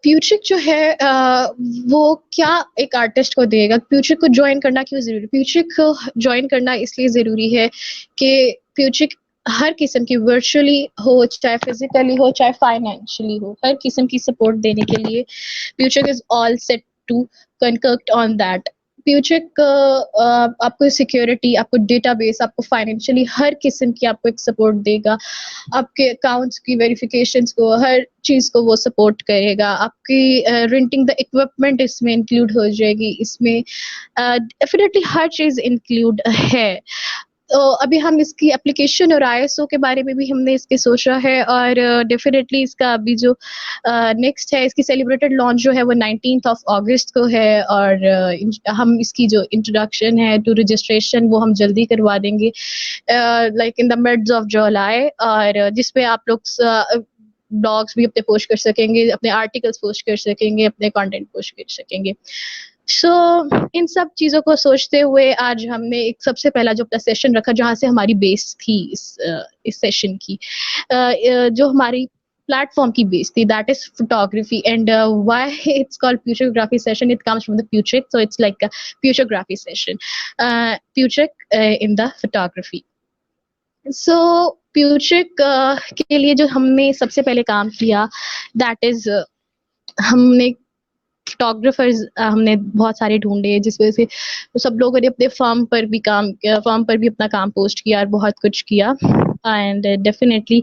Future जो है वो क्या एक आर्टिस्ट को देगा? फ्यूचर को जॉइन करना क्यों ज़रूरी है? फ्यूचर को जॉइन करना इसलिए ज़रूरी है कि फ्यूचर हर किस्म की वर्चुअली हो, चाहे फिज़िकली हो, चाहे फाइनेंशियली हो, हर किस्म की सपोर्ट देने के लिए future is all set to connect on that. Future आपको सिक्योरिटी, आपको डेटाबेस, आपको फाइनेंशियली हर किस्म की आपको एक सपोर्ट देगा। आपके अकाउंट्स की वेरिफिकेशंस को, हर चीज़ को वो सपोर्ट करेगा। आपकी रेंटिंग द इक्विपमेंट इसमें इंक्लूड हो जाएगी। इसमें डेफिनिटली हर चीज़ इंक्लूड है। तो अभी हम इसकी एप्लीकेशन और आईएसओ के बारे में भी हमने इसके सोचा है, और डेफिनिटली इसका अभी जो नेक्स्ट है, इसकी सेलिब्रेटेड लॉन्च जो है वो 19th ऑफ अगस्त को है, और हम इसकी जो इंट्रोडक्शन है टू रजिस्ट्रेशन वो हम जल्दी करवा देंगे, like in the mids of July, और जिसपे आप लोग ब्लॉग्स भी अपने पोस्ट कर सकेंगे, अपने आर्टिकल्स पोस्ट कर सकेंगे, अपने कंटेंट पोस्ट कर सकेंगे। सो इन सब चीज़ों को सोचते हुए आज हमने एक सबसे पहला जो अपना सेशन रखा, जहाँ से हमारी बेस थी इस सेशन की, जो हमारी प्लेटफॉर्म की बेस थी, that is photography, and why it's called futuregraphy session, it comes from the future, so it's like a futuregraphy session, future in the photography. So future के लिए जो हमने सबसे पहले काम किया, दैट इज हमने फोटोग्राफर्स हमने बहुत सारे ढूंढे, जिस वजह से सब लोगों ने अपने फर्म पर भी काम किया, फर्म पर भी अपना काम पोस्ट किया और बहुत कुछ किया, एंड डेफिनेटली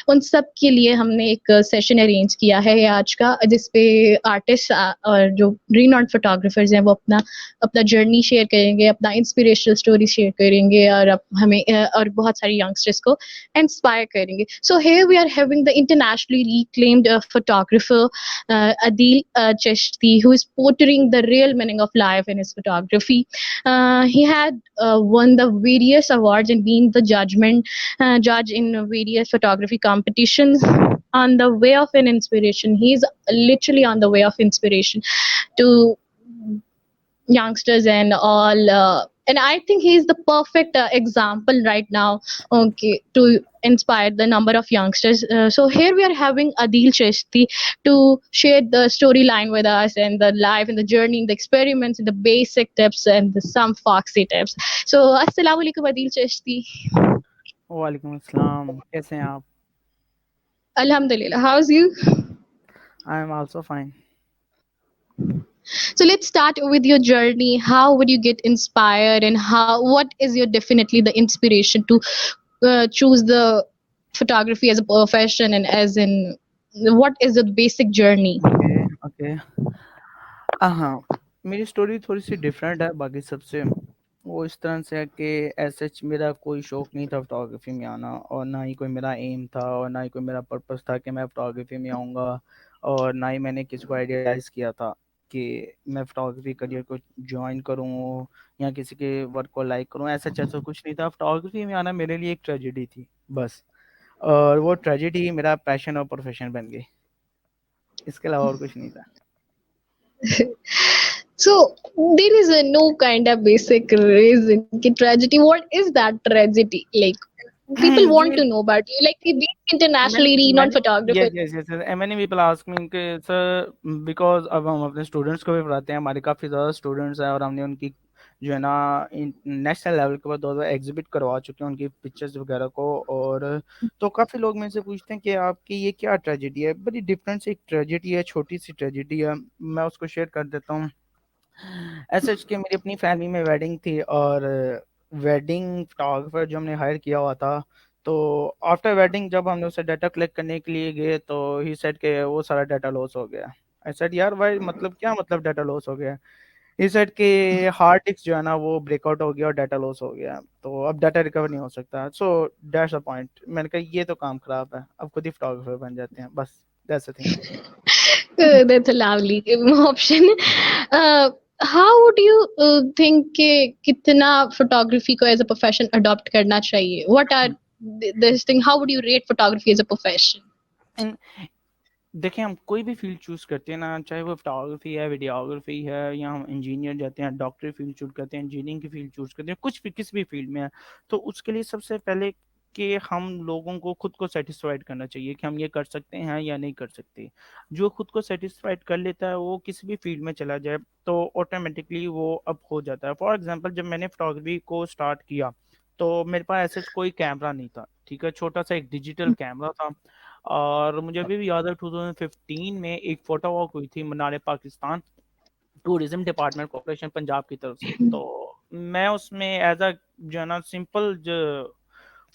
उन सब के लिए हमने एक सेशन अरेंज किया है आज का, जिसपे आर्टिस्ट और जो रीनॉन्ड फोटोग्राफर्स हैं वो अपना अपना जर्नी शेयर करेंगे, अपना इंस्पिरेशनल स्टोरी शेयर करेंगे, और हमें और बहुत सारे यंगस्टर्स को इंस्पायर करेंगे। So here we are having the internationally reclaimed photographer Adil Chashti, who is portraying the real meaning of life in his photography. He had won the various awards and been the judge in various photography competitions. On the way of an inspiration, he's literally on the way of inspiration to youngsters and all, and I think he's the perfect example right now, okay, to inspire the number of youngsters. So here we are having Adil Cheshti to share the storyline with us, and the life and the journey and the experiments and the basic tips and some foxy tips. So assalamu alaikum Adil Cheshti. वालेकुम अस्सलाम, कैसे हैं आप? Alhamdulillah, how's you? I am also fine. So let's start with your journey. How would you get inspired, and how what is your definitely the inspiration to choose the photography as a profession, and as in what is the basic journey? Okay, okay. हाँ, मेरी story थोड़ी-सी different है बाकी सबसे। वो इस तरह से है कि एज़ सच मेरा कोई शौक नहीं था फ़ोटोग्राफ़ी में आना, और ना ही कोई मेरा एम था, और ना ही कोई मेरा पर्पस था कि मैं फ़ोटोग्राफ़ी में आऊँगा, और ना ही मैंने किसी को आइडियलाइज़ किया था कि मैं फ़ोटोग्राफ़ी करियर को जॉइन करूँ या किसी के वर्क को लाइक करूँ। ऐसा ऐसा कुछ नहीं था। फ़ोटोग्राफ़ी में आना मेरे लिए एक ट्रेजेडी थी बस, और वो ट्रेजेडी मेरा पैशन और प्रोफ़ेशन बन गई। इसके अलावा और कुछ नहीं था। So there is a no kind of basic reason ki tragedy. What is that tragedy? Like people want ये to know about you. Like being मैंने internationally renowned मैंने photographer. Yes yes yes many people ask me कि sir, because अब हम अपने students को भी पढ़ाते हैं, हमारे काफ़ी ज़्यादा स्टूडेंट्स हैं, और हमने उनकी जो है ना नेशनल लेवल के बाद 2 एग्जिबिट करवा चुके हैं उनकी पिक्चर्स वगैरह को। और तो काफ़ी लोग मेरे से पूछते हैं कि आपकी ये क्या ट्रेजेडी है। बड़ी डिफरेंट सी एक ट्रेजेडी है, छोटी सी ट्रेजेडी है, मैं उसको शेयर कर देता हूँ। ऐसा कि मेरी अपनी फैमिली में वेडिंग थी, और वेडिंग फोटोग्राफर जो हमने हायर किया हुआ था, तो आफ्टर वेडिंग जब हमने उसे डाटा कलेक्ट करने के लिए गए तो ही सेड के वो सारा डाटा लॉस हो गया। आई सेड यार भाई, मतलब क्या मतलब डाटा लॉस हो गया? ही सेड के हार्ड डिस्क जो है ना वो ब्रेकआउट हो गया और डाटा लॉस हो गया, तो अब डाटा रिकवर नहीं हो सकता। So that's a point. मैंने कहा ये तो काम खराब है, अब खुद ही फोटोग्राफर बन जाते हैं, बस that's the thing. That's a lovely option. Uh, how would you think कि कितना photography को as a profession adopt करना चाहिए? What are this thing? How would you rate photography as a profession? देखिए, हम कोई भी फ़ील्ड चूज़ करते हैं ना, चाहे वो फ़ोटोग्राफ़ी है, वीडियोग्राफ़ी है, या हम इंजीनियर जाते हैं, डॉक्टरी फ़ील्ड चूज़ करते हैं, इंजीनियरिंग की फ़ील्ड चूज़ करते हैं, कुछ भी किसी भी फ़ील्ड में है, तो उसके लिए सबसे पहले कि हम लोगों को खुद को सेटिस्फाइड करना चाहिए कि हम ये कर सकते हैं या नहीं कर सकते। जो खुद को सेटिस्फाइड कर लेता है वो किसी भी फील्ड में चला जाए तो ऑटोमेटिकली वो अब हो जाता है। फॉर एग्जांपल जब मैंने फोटोग्राफी को स्टार्ट किया तो मेरे पास ऐसे कोई कैमरा नहीं था, ठीक है, छोटा सा एक डिजिटल कैमरा था। और मुझे अभी भी याद है 2015 में एक फोटो वॉक हुई थी Manali Pakistan, tourism department corporation Punjab की तरफ से। तो मैं उसमें एज अ जो है ना सिंपल जो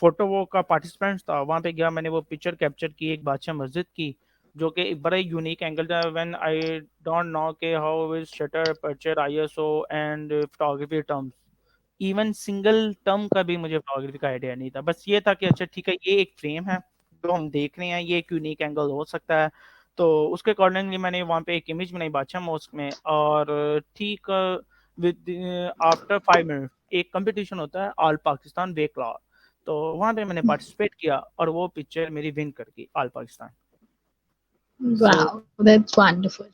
फोटो वो का पार्टिसिपेंट था, वहां पे गया, मैंने वो पिक्चर कैप्चर की एक बादशाह मस्जिद की, जो कि एक बड़ा यूनिक एंगल था। व्हेन आई डोंट नो के how is shutter aperture ISO and photography terms, even single term का भी मुझे फोटोग्राफी का आइडिया नहीं था। बस ये था कि अच्छा ठीक है ये एक फ्रेम है जो हम देख रहे हैं, ये एक यूनिक एंगल हो सकता है। तो उसके अकॉर्डिंगली मैंने वहाँ पे एक इमेज बनाई बादशाह मॉस्क में। और ठीक विद आफ्टर 5 मिनट एक कंपटीशन होता है ऑल पाकिस्तान वे क्लास, तो वहाँ पे मैंने पार्टिसिपेट किया और वो पिक्चर मेरी विन कर गई all Pakistan. So Wow, that's wonderful.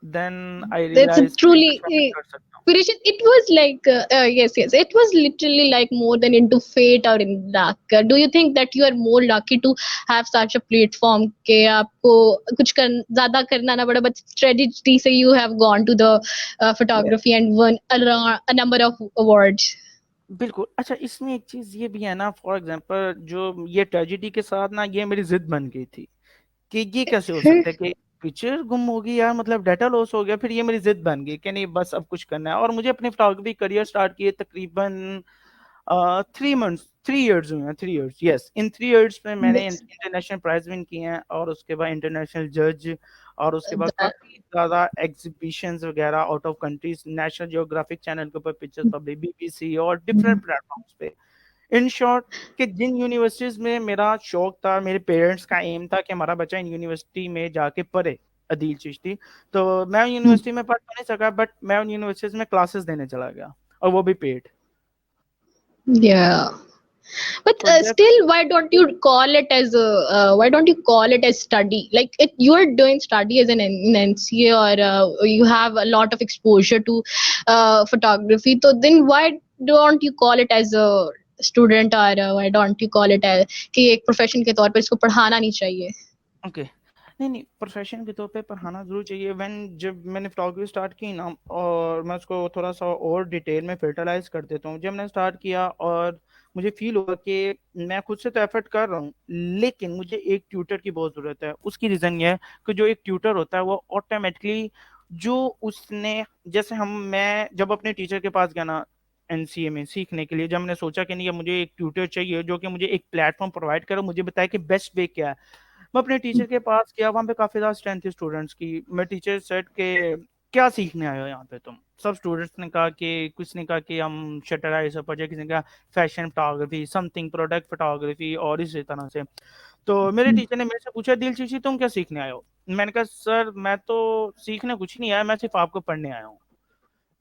Then I That's a realize कि कुछ truly, मैं भी कर सकता हूँ। Parishit, it was like, yes, yes, it was literally like more than into fate or in luck. Do you think that you are more lucky to have such a platform के आपको कुछ ज्यादा करना ना पड़ा, but strategy से you have gone to the photography and won a number of awards? बिल्कुल। अच्छा इसमें एक चीज ये भी है ना, फॉर एग्जांपल जो ये ट्रेजिडी के साथ ना ये मेरी जिद बन गई थी कि ये कैसे हो सकता है कि पिक्चर गुम हो गई यार, मतलब डाटा लॉस हो गया। फिर ये मेरी जिद बन गई कि नहीं बस अब कुछ करना है। और मुझे अपने फोटोग्राफी करियर स्टार्ट किए तकरीबन 3 मंथ्स 3 इयर्स हुए हैं, 3 इयर्स, यस। इन 3 इयर्स में मैंने Yes, इंटरनेशनल प्राइज विन किए हैं और उसके बाद इंटरनेशनल जज, और उसके बाद that, काफी ज्यादा एग्जीबिशंस वगैरह out of countries, national geographic channel के ऊपर पिक्चर्स पब्लिक, बीबीसी और डिफरेंट प्लेटफॉर्म्स पे। इन शॉर्ट कि जिन यूनिवर्सिटीज में मेरा शौक था, मेरे पेरेंट्स का एम था कि हमारा बच्चा इन यूनिवर्सिटी में जाके पढ़े, अदील चिश्ती, तो मैं उन यूनिवर्सिटी में पढ़ तो नहीं सका, बट मैं उन यूनिवर्सिटीज में क्लासेस देने चला गया और वो भी पेड। yeah. But तो जब still, why don't you call it as a why don't you call it as study? Like it, you are doing study as an in NCA, or you have a lot of exposure to photography. So then why don't you call it as a student, or why don't you call it as कि एक profession के तौर पर इसको पढ़ाना नहीं चाहिए? Okay, नहीं नहीं, प्रोफेशन के तौर पे पढ़ाना जरूर चाहिए। व्हेन जब मैंने फोटोग्राफी स्टार्ट की ना, और मैं उसको थोड़ा सा और डिटेल में फिल्टराइज कर देता हूँ। जब मैंने स्टार्ट किया और मुझे फील हुआ कि मैं खुद से तो एफर्ट कर रहा हूँ लेकिन मुझे एक ट्यूटर की बहुत ज़रूरत है। उसकी रीज़न ये है कि जो एक ट्यूटर होता है वो ऑटोमेटिकली जो उसने, जैसे हम, मैं जब अपने टीचर के पास गया ना एनसीए में सीखने के लिए, जब मैंने सोचा कि नहीं अब मुझे एक ट्यूटर चाहिए जो कि मुझे एक प्लेटफॉर्म प्रोवाइड करे, मुझे बताए कि बेस्ट वे क्या है। मैं अपने टीचर के पास गया, वहाँ पे काफी ज्यादा स्ट्रेंथ थी स्टूडेंट्स की। मैं टीचर सेट के क्या सीखने आए हो यहाँ पे तुम? सब स्टूडेंट्स ने कहा कि, कुछ ने कहा कि हम शटराइज प्रोजेक्ट, किसी ने कहा fashion photography, something product photography और इसी तरह से। तो मेरे टीचर ने मेरे से पूछा दिल चीची तुम क्या सीखने आए हो? मैंने कहा सर मैं तो सीखने कुछ नहीं आया, मैं सिर्फ आपको पढ़ने आया हूँ।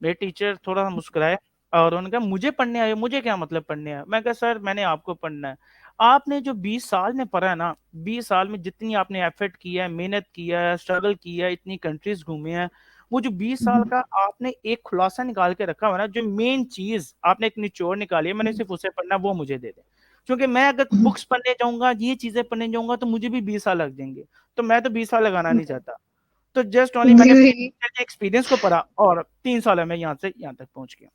मेरे टीचर थोड़ा मुस्कुराए और उन्होंने कहा मुझे पढ़ने आए हो? मुझे क्या मतलब पढ़ने आए? मैं कहा सर मैंने आपको पढ़ना है। आपने जो 20 साल में पढ़ा है ना, 20 साल में जितनी आपने एफर्ट किया है, मेहनत किया है, स्ट्रगल किया है, इतनी कंट्रीज घूमे हैं, वो जो 20 साल का आपने एक खुलासा निकाल के रखा हुआ है ना, जो मेन चीज आपने एक निचोड़ निकाली है, मैंने सिर्फ उसे पढ़ना है, वो मुझे दे दे। क्योंकि मैं अगर बुक्स पढ़ने जाऊंगा, ये चीजें पढ़ने जाऊंगा तो मुझे भी 20 साल लग जाएंगे। तो मैं तो 20 साल लगाना नहीं चाहता। तो जस्ट ओनली मैंने अपने टीचर के एक्सपीरियंस को पढ़ा और 3 साल में यहाँ से यहाँ तक पहुंच गया।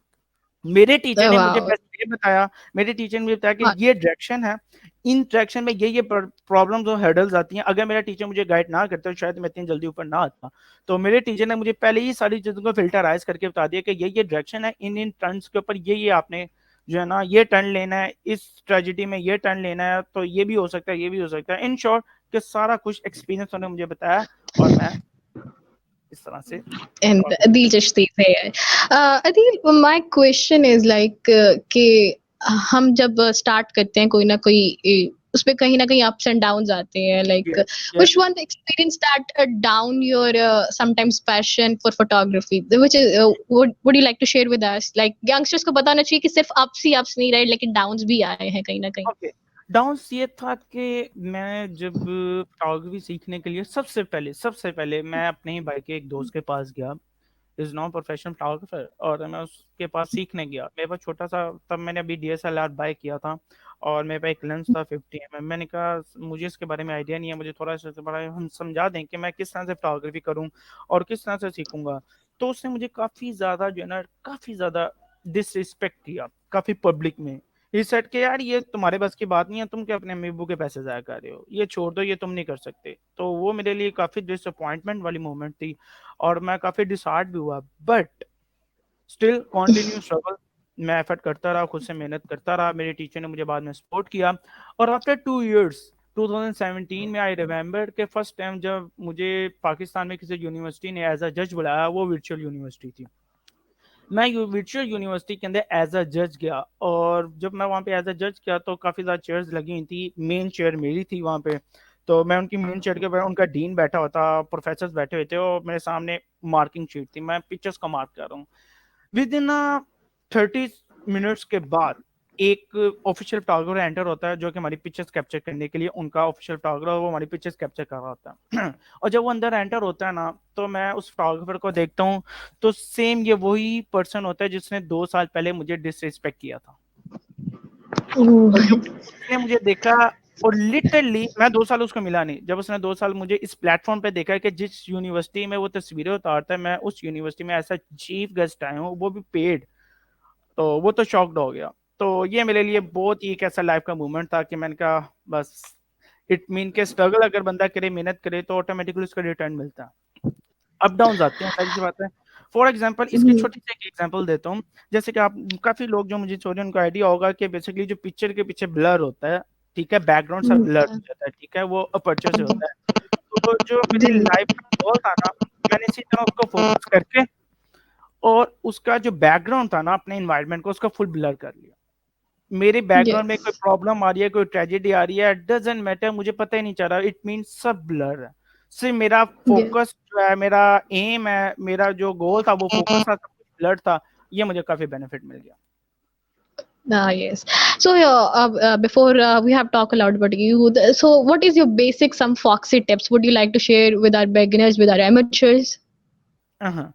मेरे टीचर ने मुझे Wow. बस ये बताया, मेरे टीचर ने मुझे बताया कि हाँ, ये डायरेक्शन है, इन डायरेक्शन में ये प्रॉब्लम्स और हर्डल्स आती हैं। अगर मेरा टीचर मुझे गाइड ना करता तो शायद मैं इतनी जल्दी ऊपर ना आता। तो मेरे टीचर ने मुझे पहले ही सारी चीजों को फिल्टराइज करके बता दिया कि ये डायरेक्शन है, इन टर्न्स के ऊपर ये आपने जो है ना ये टर्न लेना है, इस ट्रेजिडी में ये टर्न लेना है, तो ये भी हो सकता है, ये भी हो सकता है। इन शॉर्ट कि सारा कुछ एक्सपीरियंस उन्होंने मुझे बताया और मैं इस तरह से and Adil Chashti है यार. Adil, my question is like कि हम जब स्टार्ट करते हैं कोई ना कोई उसमें कहीं ना कहीं अप्स एंड डाउन्स आते हैं, like yes yes. which one the experience that down your sometimes passion for photography, which is would you like to share with us, like youngsters को बताना चाहिए कि सिर्फ अप्स ही अप्स नहीं रहे लेकिन डाउन्स भी आए हैं कहीं ना कहीं. ओके, डाउन्स ये था कि मैं जब फोटोग्राफी सीखने के लिए सबसे पहले मैं अपने ही भाई के एक दोस्त के पास गया। इज नॉन प्रोफेशनल फोटोग्राफर, और मैं उसके पास सीखने गया। मेरे पास छोटा सा, तब मैंने अभी DSLR बाय किया था और मेरे पास एक लेंस था 50 mm। मैंने कहा मुझे इसके बारे में आइडिया नहीं है, मुझे थोड़ा सा बड़ा हम समझा दें कि मैं किस तरह से फोटोग्राफी करूं और किस तरह से सीखूंगा। तो उसने मुझे काफी ज्यादा जो है ना, काफी ज्यादा डिसरिस्पेक्ट किया काफी पब्लिक में। ही सेड कि यार ये तुम्हारे बस की बात नहीं है, तुम क्या अपने अम्मी अब्बू के पैसे जाया कर रहे हो, ये छोड़ दो, ये तुम नहीं कर सकते। तो वो मेरे लिए काफी डिसअपॉइंटमेंट वाली मोमेंट थी और मैं काफी डिसहार्ट भी हुआ, बट स्टिल कंटिन्यू स्ट्रगल। मैं एफर्ट करता रहा, खुद से मेहनत करता रहा, मेरे टीचर ने मुझे बाद में सपोर्ट किया। और आफ्टर 2 इयर्स 2017 में आई रिमेम्बर के फर्स्ट टाइम जब मुझे पाकिस्तान में किसी यूनिवर्सिटी ने एज अ जज बुलाया, वो वर्चुअल यूनिवर्सिटी थी। मैं वर्चुअल यूनिवर्सिटी के अंदर एज अ जज गया, और जब मैं वहाँ पे एज अ जज गया तो काफ़ी ज़्यादा चेयर्स लगी हुई थी, मेन चेयर मेरी थी वहाँ पे। तो मैं उनकी मेन चेयर के उनका डीन बैठा होता, प्रोफेसर बैठे हुए थे और मेरे सामने मार्किंग शीट थी, मैं पिक्चर्स का मार्क कर रहा हूँ। विद इन 30 मिनट्स के बाद एक ऑफिशियल फोटोग्राफर एंटर होता है जो कि हमारी पिक्चर्स कैप्चर करने के लिए, उनका ऑफिशियल फोटोग्राफर वो हमारी पिक्चर्स कैप्चर कर रहा होता है। और जब वो अंदर एंटर होता है ना, तो मैं उस फोटोग्राफर को देखता हूँ, तो सेम ये वही पर्सन होता है जिसने 2 साल पहले मुझे डिसरिस्पेक्ट किया था। और जब उसने मुझे देखा, और लिटरली मैं 2 साल उसको मिला नहीं, जब उसने 2 साल मुझे इस प्लेटफॉर्म पे देखा कि जिस यूनिवर्सिटी में वो तस्वीरें उतारता है, मैं उस यूनिवर्सिटी में ऐसा चीफ गेस्ट आया हूँ, वो भी पेड, तो वो तो शॉक्ड हो गया। तो ये मेरे लिए बहुत ही एक ऐसा लाइफ का मोमेंट था कि मैंने कहा बस, इट मीन के स्ट्रगल अगर बंदा करे, मेहनत करे, तो ऑटोमेटिकली उसका रिटर्न मिलता है। अप डाउन आते हैं, सारी सी बात है। फॉर एग्जाम्पल इसकी छोटी सी एक एग्जाम्पल देता हूँ। जैसे कि आप काफी लोग जो मुझे छोड़े उनको आइडिया होगा कि बेसिकली जो पिक्चर के पीछे ब्लर होता है, ठीक है, बैकग्राउंड सब ब्लर हो जाता है, ठीक है, वो अपर्चर से होता है। तो जो मेरी लाइफ का गोल था ना, मैंने इसी तरह उसको फोकस करके और उसका जो बैकग्राउंड था ना, अपने इन्वायरमेंट को उसका फुल ब्लर कर लिया। मेरे बैकग्राउंड में कोई yes, प्रॉब्लम आ रही है, कोई ट्रेजेडी आ रही है, डजंट मैटर, मुझे पता ही नहीं चल रहा, इट मीन सब ब्लर है। सिर्फ मेरा yes. फोकस जो है, मेरा एम है, मेरा जो गोल था वो फोकस था, सब कुछ ब्लर था। ये मुझे काफी बेनिफिट मिल गया। Yes. So, before we have talked a lot about you, so what is your basic some Foxy tips? Would you like to share with our beginners, with our amateurs? हाँ,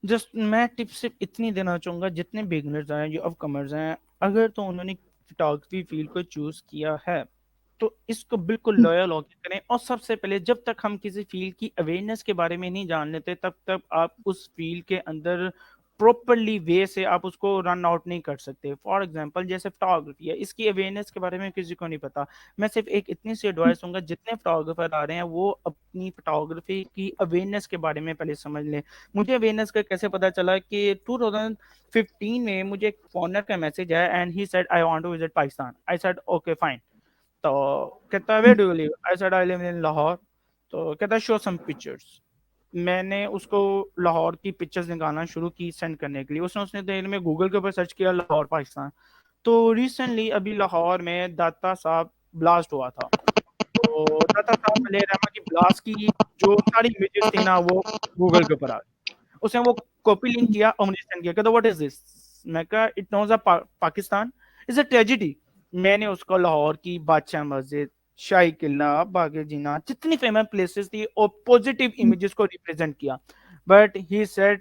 just मैं tip सिर्फ इतनी देना चाहूंगा, जितने beginners हैं, जो अब कमर्स हैं, अगर तो उन्होंने फोटोग्राफी फील्ड को चूज किया है, तो इसको बिल्कुल लॉयल होकर करें। और सबसे पहले, जब तक हम किसी फील्ड की अवेयरनेस के बारे में नहीं जान लेते, तब तक आप उस फील्ड के अंदर प्रॉपरली वे से आप उसको रन आउट नहीं कर सकते। फॉर एग्जांपल जैसे फोटोग्राफी है, इसकी अवेयरनेस के बारे में किसी को नहीं पता। मैं सिर्फ एक इतनी सी एडवाइस दूंगा, जितने फोटोग्राफर आ रहे हैं वो अपनी फोटोग्राफी की अवेयरनेस के बारे में पहले समझ लें। मुझे अवेयरनेस का कैसे पता चला कि 2015 में मुझे एक फॉरनर का मैसेज आया, and he said I want to visit Pakistan. I said okay fine. तो कहता है where do you live, I said I live in Lahore. तो कहता है शो सम पिक्चर्स। मैंने उसको लाहौर की पिक्चर्स निकालना शुरू की सेंड करने के लिए। उसने देर में गूगल के ऊपर सर्च किया लाहौर पाकिस्तान। तो रिसेंटली अभी लाहौर में दाता साहब ब्लास्ट हुआ था, तो दाता साहब मलेरमा की ब्लास्ट की जो सारी इमेजेस थी ना, वो गूगल के ऊपर आ गई। उसने वो कॉपी लिंक किया और मुझे सेंड किया, कहता व्हाट इज दिस। मैं कहा it knows a Pakistan is a tragedy. मैंने उसको लाहौर की बादशाह मस्जिद, शाही किला, बागे जीना, जितनी फेमस प्लेसेस थी और पॉजिटिव इमेजेस को रिप्रेजेंट किया। बट ही सेड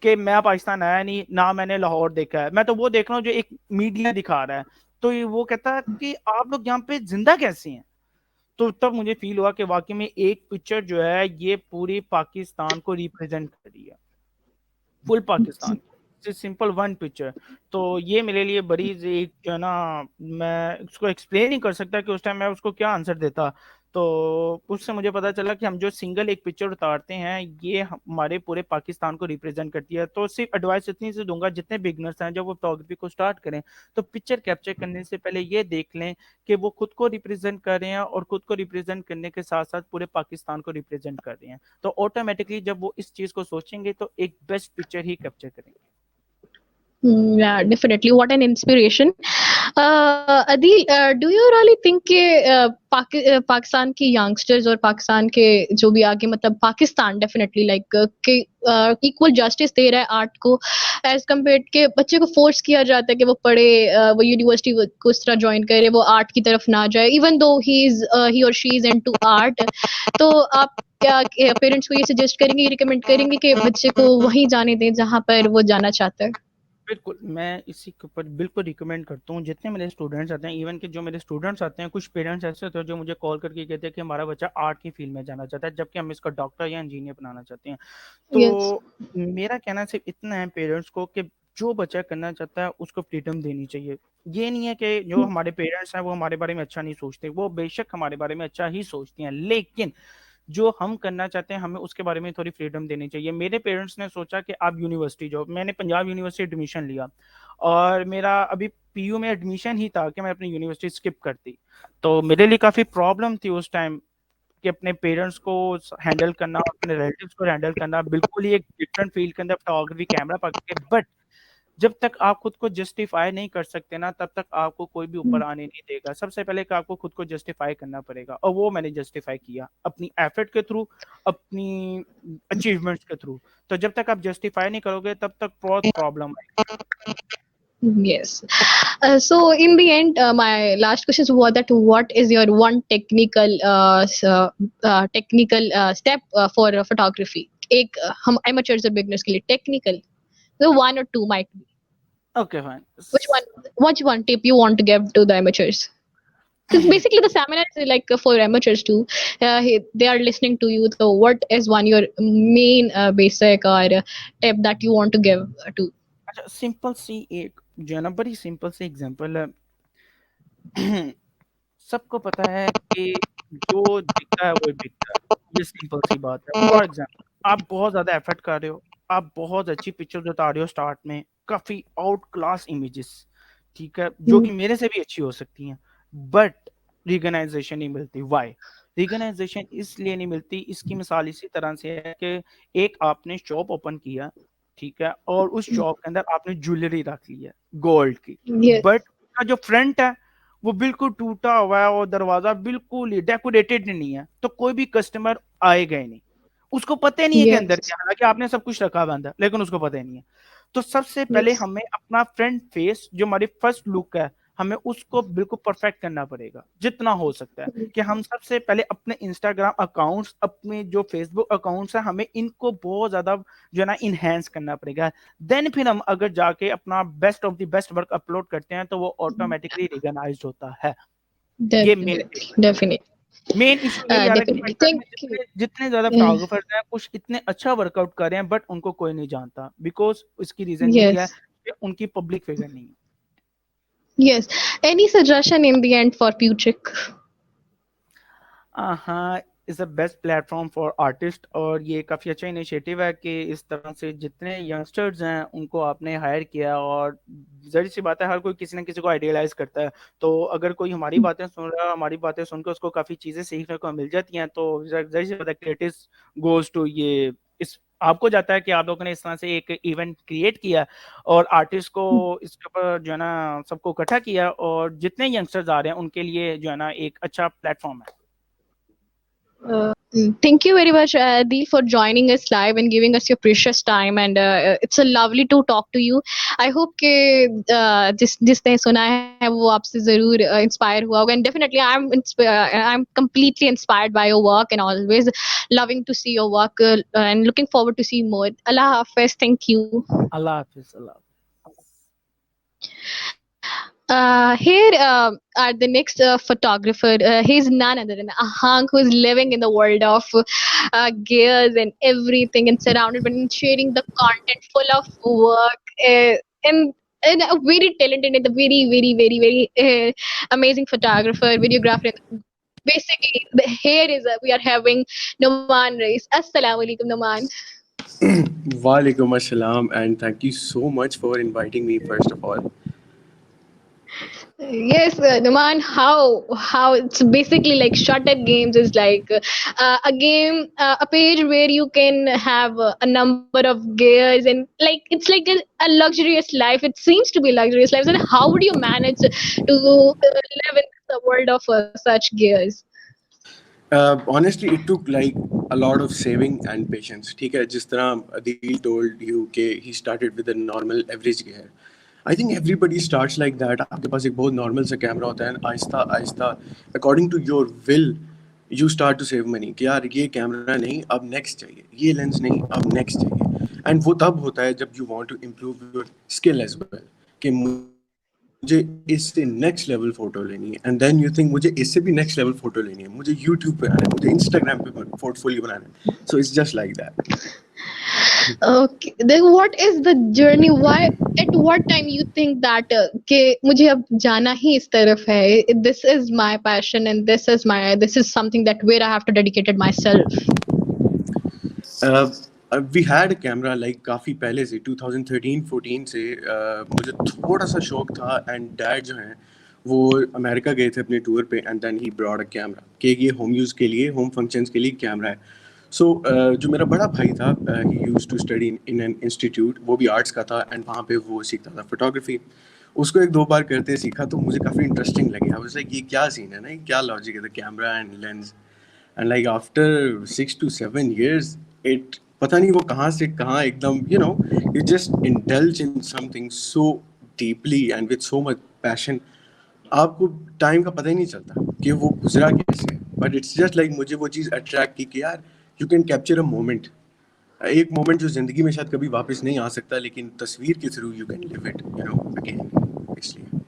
कि मैं पाकिस्तान आया नहीं ना, मैंने लाहौर देखा है, मैं तो वो देख रहा हूँ जो एक मीडिया दिखा रहा है। तो वो कहता है कि आप लोग यहाँ पे जिंदा कैसे हैं। तो तब मुझे फील हुआ कि वाकई में एक पिक्चर जो है ये पूरी पाकिस्तान को रिप्रेजेंट कर रही है, फुल पाकिस्तान को, सिंपल वन पिक्चर। तो ये मेरे लिए बड़ी एक जो है ना, मैं उसको एक्सप्लेन नहीं कर सकता कि उस टाइम मैं उसको क्या आंसर देता। तो उससे मुझे पता चला कि हम जो सिंगल एक पिक्चर उतारते हैं, ये हमारे पूरे पाकिस्तान को रिप्रेजेंट करती है। तो सिर्फ एडवाइस इतनी से दूंगा, जितने बिगनर्स हैं जब वो फोटोग्राफी को स्टार्ट करें, तो पिक्चर कैप्चर करने से पहले ये देख लें कि वो खुद को रिप्रेजेंट कर रहे हैं, और खुद को रिप्रेजेंट करने के साथ साथ पूरे पाकिस्तान को रिप्रेजेंट कर रहे हैं। तो ऑटोमेटिकली जब वो इस चीज को सोचेंगे, तो एक बेस्ट पिक्चर ही कैप्चर करेंगे। Yeah, definitely. What an inspiration. Adil, do you really think कि पाकिस्तान की यंगस्टर्स और पाकिस्तान के जो भी आगे, मतलब पाकिस्तान डेफिनेटली लाइक कि इक्वल जस्टिस दे रहा है आर्ट को, एज कम्पेयर के बच्चे को फोर्स किया जाता है कि वो पढ़े, वो यूनिवर्सिटी को इस तरह ज्वाइन करे, वो आर्ट की तरफ ना जाए, इवन दो ही और शी इज इनटू आर्ट। तो आप क्या पेरेंट्स को ये सजेस्ट करेंगे, ये रिकमेंड करेंगे कि बच्चे को वहीं जाने दें जहाँ पर वो जाना चाहता है? बिल्कुल, मैं इसी के ऊपर बिल्कुल रिकमेंड करता हूँ। जितने मेरे स्टूडेंट्स आते हैं, इवन कि जो मेरे स्टूडेंट्स आते हैं, कुछ पेरेंट्स ऐसे होते हैं जो मुझे कॉल करके कहते हैं कि हमारा बच्चा आर्ट की फील्ड में जाना चाहता है, जबकि हम इसका डॉक्टर या इंजीनियर बनाना चाहते हैं। यस। तो मेरा कहना सिर्फ इतना है पेरेंट्स को कि जो बच्चा करना चाहता है उसको फ्रीडम देनी चाहिए। ये नहीं है कि जो हमारे पेरेंट्स हैं वो हमारे बारे में अच्छा नहीं सोचते, वो बेशक हमारे बारे में अच्छा ही सोचते हैं, लेकिन जो हम करना चाहते हैं हमें उसके बारे में थोड़ी फ्रीडम देनी चाहिए। मेरे पेरेंट्स ने सोचा कि आप यूनिवर्सिटी जाओ, मैंने पंजाब यूनिवर्सिटी एडमिशन लिया और मेरा अभी पीयू में एडमिशन ही था कि मैं अपनी यूनिवर्सिटी स्किप करती। तो मेरे लिए काफ़ी प्रॉब्लम थी उस टाइम कि अपने पेरेंट्स को हैंडल करना, अपने रिलेटिव्स को हैंडल करना, बिल्कुल ही एक डिफरेंट फील्ड के अंदर फोटोग्राफी कैमरा पकड़ के। बट जब तक आप खुद को जस्टिफाई नहीं कर सकते ना, तब तक आपको कोई भी ऊपर आने नहीं देगा। सबसे पहले कि आपको खुद को जस्टिफाई करना पड़ेगा, और वो मैंने जस्टिफाई किया अपनी एफर्ट के थ्रू, अपनी अचीवमेंट्स के थ्रू। तो जब तक आप जस्टिफाई नहीं करोगे तब तक बहुत प्रॉब्लम आएगी। Yes. So in the end, my last question was that what is your one technical step for photography? एक हम amateurs और beginners के लिए technical, so one or two might be. Okay fine. Which one? Which one tip you want to give to the amateurs? Because basically the seminar is like for amateurs too. They are listening to you. So what is one your main basic or tip that you want to give to? अच्छा, simple सी एक जो है ना, बड़ी simple सी example है। सबको पता है कि जो दिखता है वो बिकता है। ये सिंपल सी बात है। फॉर एग्जांपल, आप बहुत ज़्यादा एफर्ट कर रहे हो, आप बहुत अच्छी पिक्चर्स उतार रहे हो स्टार्ट में, काफ़ी आउट क्लास इमेजेस, ठीक है, जो कि मेरे से भी अच्छी हो सकती हैं, बट रिकग्नाइजेशन नहीं मिलती। व्हाई? रिकग्नाइजेशन इसलिए नहीं मिलती, इसकी मिसाल इसी तरह से है कि एक आपने शॉप ओपन किया, ठीक है, और उस शॉप के अंदर आपने ज्वेलरी रख ली है गोल्ड की, Yes. बट उसका जो फ्रंट है वो बिल्कुल टूटा हुआ है और दरवाजा बिल्कुल ही डेकोरेटेड नहीं है, तो कोई भी कस्टमर आएगा ही नहीं। उसको पता ही नहीं है कि अंदर Yes. क्या, हालांकि आपने सब कुछ रखा हुआ अंदर, लेकिन उसको पता ही नहीं है। तो सबसे पहले Yes. हमें अपना फ्रंट फेस, जो हमारी फर्स्ट लुक है, हमें उसको बिल्कुल परफेक्ट करना पड़ेगा जितना हो सकता है। कि हम सबसे पहले अपने इंस्टाग्राम अकाउंट्स, अपने जो फेसबुक अकाउंट्स है, हमें इनको बहुत ज्यादा जो है ना इनहेंस करना पड़ेगा। देन फिर हम अगर जाके अपना best of the best work upload करते हैं तो वो ऑटोमेटिकली रिकॉग्नाइज होता है। ये main Definitely. Definitely. Main issue यही आ रहा है कि Definitely. पंजाब में Thank you. जितने जितने ज्यादा Uh, फोटोग्राफर्स हैं, कुछ इतने अच्छा वर्कआउट कर रहे हैं, बट उनको कोई नहीं जानता, बिकॉज इसकी रीजन यही है yes. कि उनकी पब्लिक फिगर नहीं है। Yes. Any suggestion in the end for Puchik? हाँ, is a best platform for artist, और ये काफ़ी अच्छा इनिशिएटिव है कि इस तरह से जितने यंगस्टर्स हैं उनको आपने हायर किया। और जरी सी बात है, हर कोई किसी ना किसी को आइडियलाइज करता है, तो अगर कोई हमारी बातें सुन रहा है, हमारी बातें सुनकर उसको काफ़ी चीज़ें सीखने को मिल जाती हैं, तो जरी सी बात है, क्रेडिट गोज टू ये इस आपको जाता है कि आप लोगों ने इस तरह से एक इवेंट क्रिएट किया और आर्टिस्ट को इसके ऊपर जो है ना सबको इकट्ठा किया, और जितने यंगस्टर्स आ रहे हैं उनके लिए जो है ना एक अच्छा प्लेटफॉर्म है। Thank you very much, Adil, for joining us live and giving us your precious time. And it's a lovely to talk to you. I hope कि जिसने सुना है वो आपसे जरूर इंस्पायर हुआ होगा. And definitely, I'm completely inspired by your work and always loving to see your work and looking forward to see more. Allah Hafiz. Thank you. Allah Hafiz, Allah Here are the next photographer. He's none other than Ahang, who is living in the world of gears and everything, and surrounded and sharing the content full of work and a very talented and a very amazing photographer, videographer. Basically, here is we are having Noman Rais. Assalamu alaikum, Noman. Walaikum assalam, and thank you so much for inviting me, first of all. Yes, Numan, how it's basically like shortcut games is like a game, a page where you can have a number of gears and like it's like a luxurious life. It seems to be luxurious life. And how would you manage to live in the world of such gears? Honestly, it took like a lot of saving and patience. ठीक है, जिस तरह Adil told you कि he started with a normal average gear. I think everybody starts like that. आपके पास एक बहुत normal सा camera होता है, Aahista Aahista according to your will, you start to save money कि यार ये कैमरा नहीं अब नेक्स्ट चाहिए, ये लेंस नहीं अब नेक्स्ट चाहिए. एंड वो तब होता है जब you want to improve your skill as well कि मुझे इससे नेक्स्ट लेवल फोटो लेनी है, एंड देन यू थिंक मुझे इससे भी नेक्स्ट लेवल फोटो लेनी है, मुझे यूट्यूब पे आना है, मुझे इंस्टाग्राम पे पोर्टफोलियो बनाना है. So it's just like that. Okay, then what is the journey? Why, at what time you think that कि मुझे अब जाना ही इस तरफ है, this is my passion and this is something that where I have to dedicate myself. We had a camera like काफ़ी पहले से 2013-14 से मुझे थोड़ा सा शौक था, एंड डैड जो हैं वो अमेरिका गए थे अपने टूर पे, and then he brought a camera कि ये होम यूज़ के लिए, होम फंक्शंस के लिए कैमरा है. सो जो मेरा बड़ा भाई था, he used to study in an institute, वो भी आर्ट्स का था, एंड वहाँ पे वो सीखता था फोटोग्राफी. उसको 1-2 बार करते सीखा तो मुझे काफ़ी इंटरेस्टिंग लगे. आई वाज लाइक ये क्या सीन है ना, ये क्या लॉजिक है the camera and lens. And like after 6 to 7 years it पता नहीं वो कहाँ से कहाँ एकदम you just indulge in something so deeply and with so much passion, आपको टाइम का पता ही नहीं चलता कि वो गुजरा कैसे. बट इट्स जस्ट लाइक मुझे वो चीज़ अट्रैक्ट की कि यार you can capture a moment, एक मोमेंट जो जिंदगी में शायद कभी वापस नहीं आ सकता, लेकिन तस्वीर के through you can live it again. इसलिए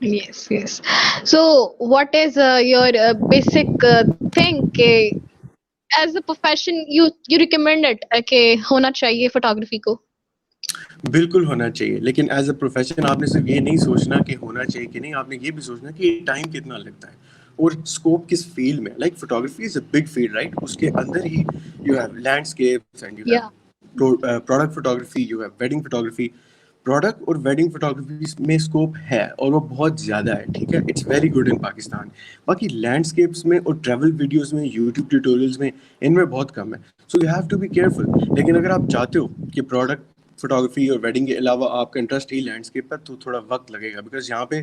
Yes. So what is your basic thing कि as a profession you recommend it कि होना चाहिए photography को? बिल्कुल होना चाहिए, लेकिन एज अ प्रोफेशन आपने सिर्फ ये नहीं सोचना कि होना चाहिए कि नहीं, आपने ये भी सोचना कि टाइम कितना लगता है और स्कोप किस फील्ड में. Like photography is a big field right, उसके अंदर ही you have landscapes and you have product photography, you have wedding photography. Product और वेडिंग फोटोग्राफी में स्कोप है और वो बहुत ज़्यादा है, ठीक है, it's very good in Pakistan. बाकी लैंडस्केप्स में और ट्रैवल वीडियोस में, यूट्यूब ट्यूटोरियल्स में, इनमें बहुत कम है. So you have to be careful. लेकिन अगर आप चाहते हो कि प्रोडक्ट फोटोग्राफी और वेडिंग के अलावा आपका इंटरेस्ट ही लैंडस्केप पर, तो थोड़ा वक्त लगेगा, बिकॉज यहाँ पे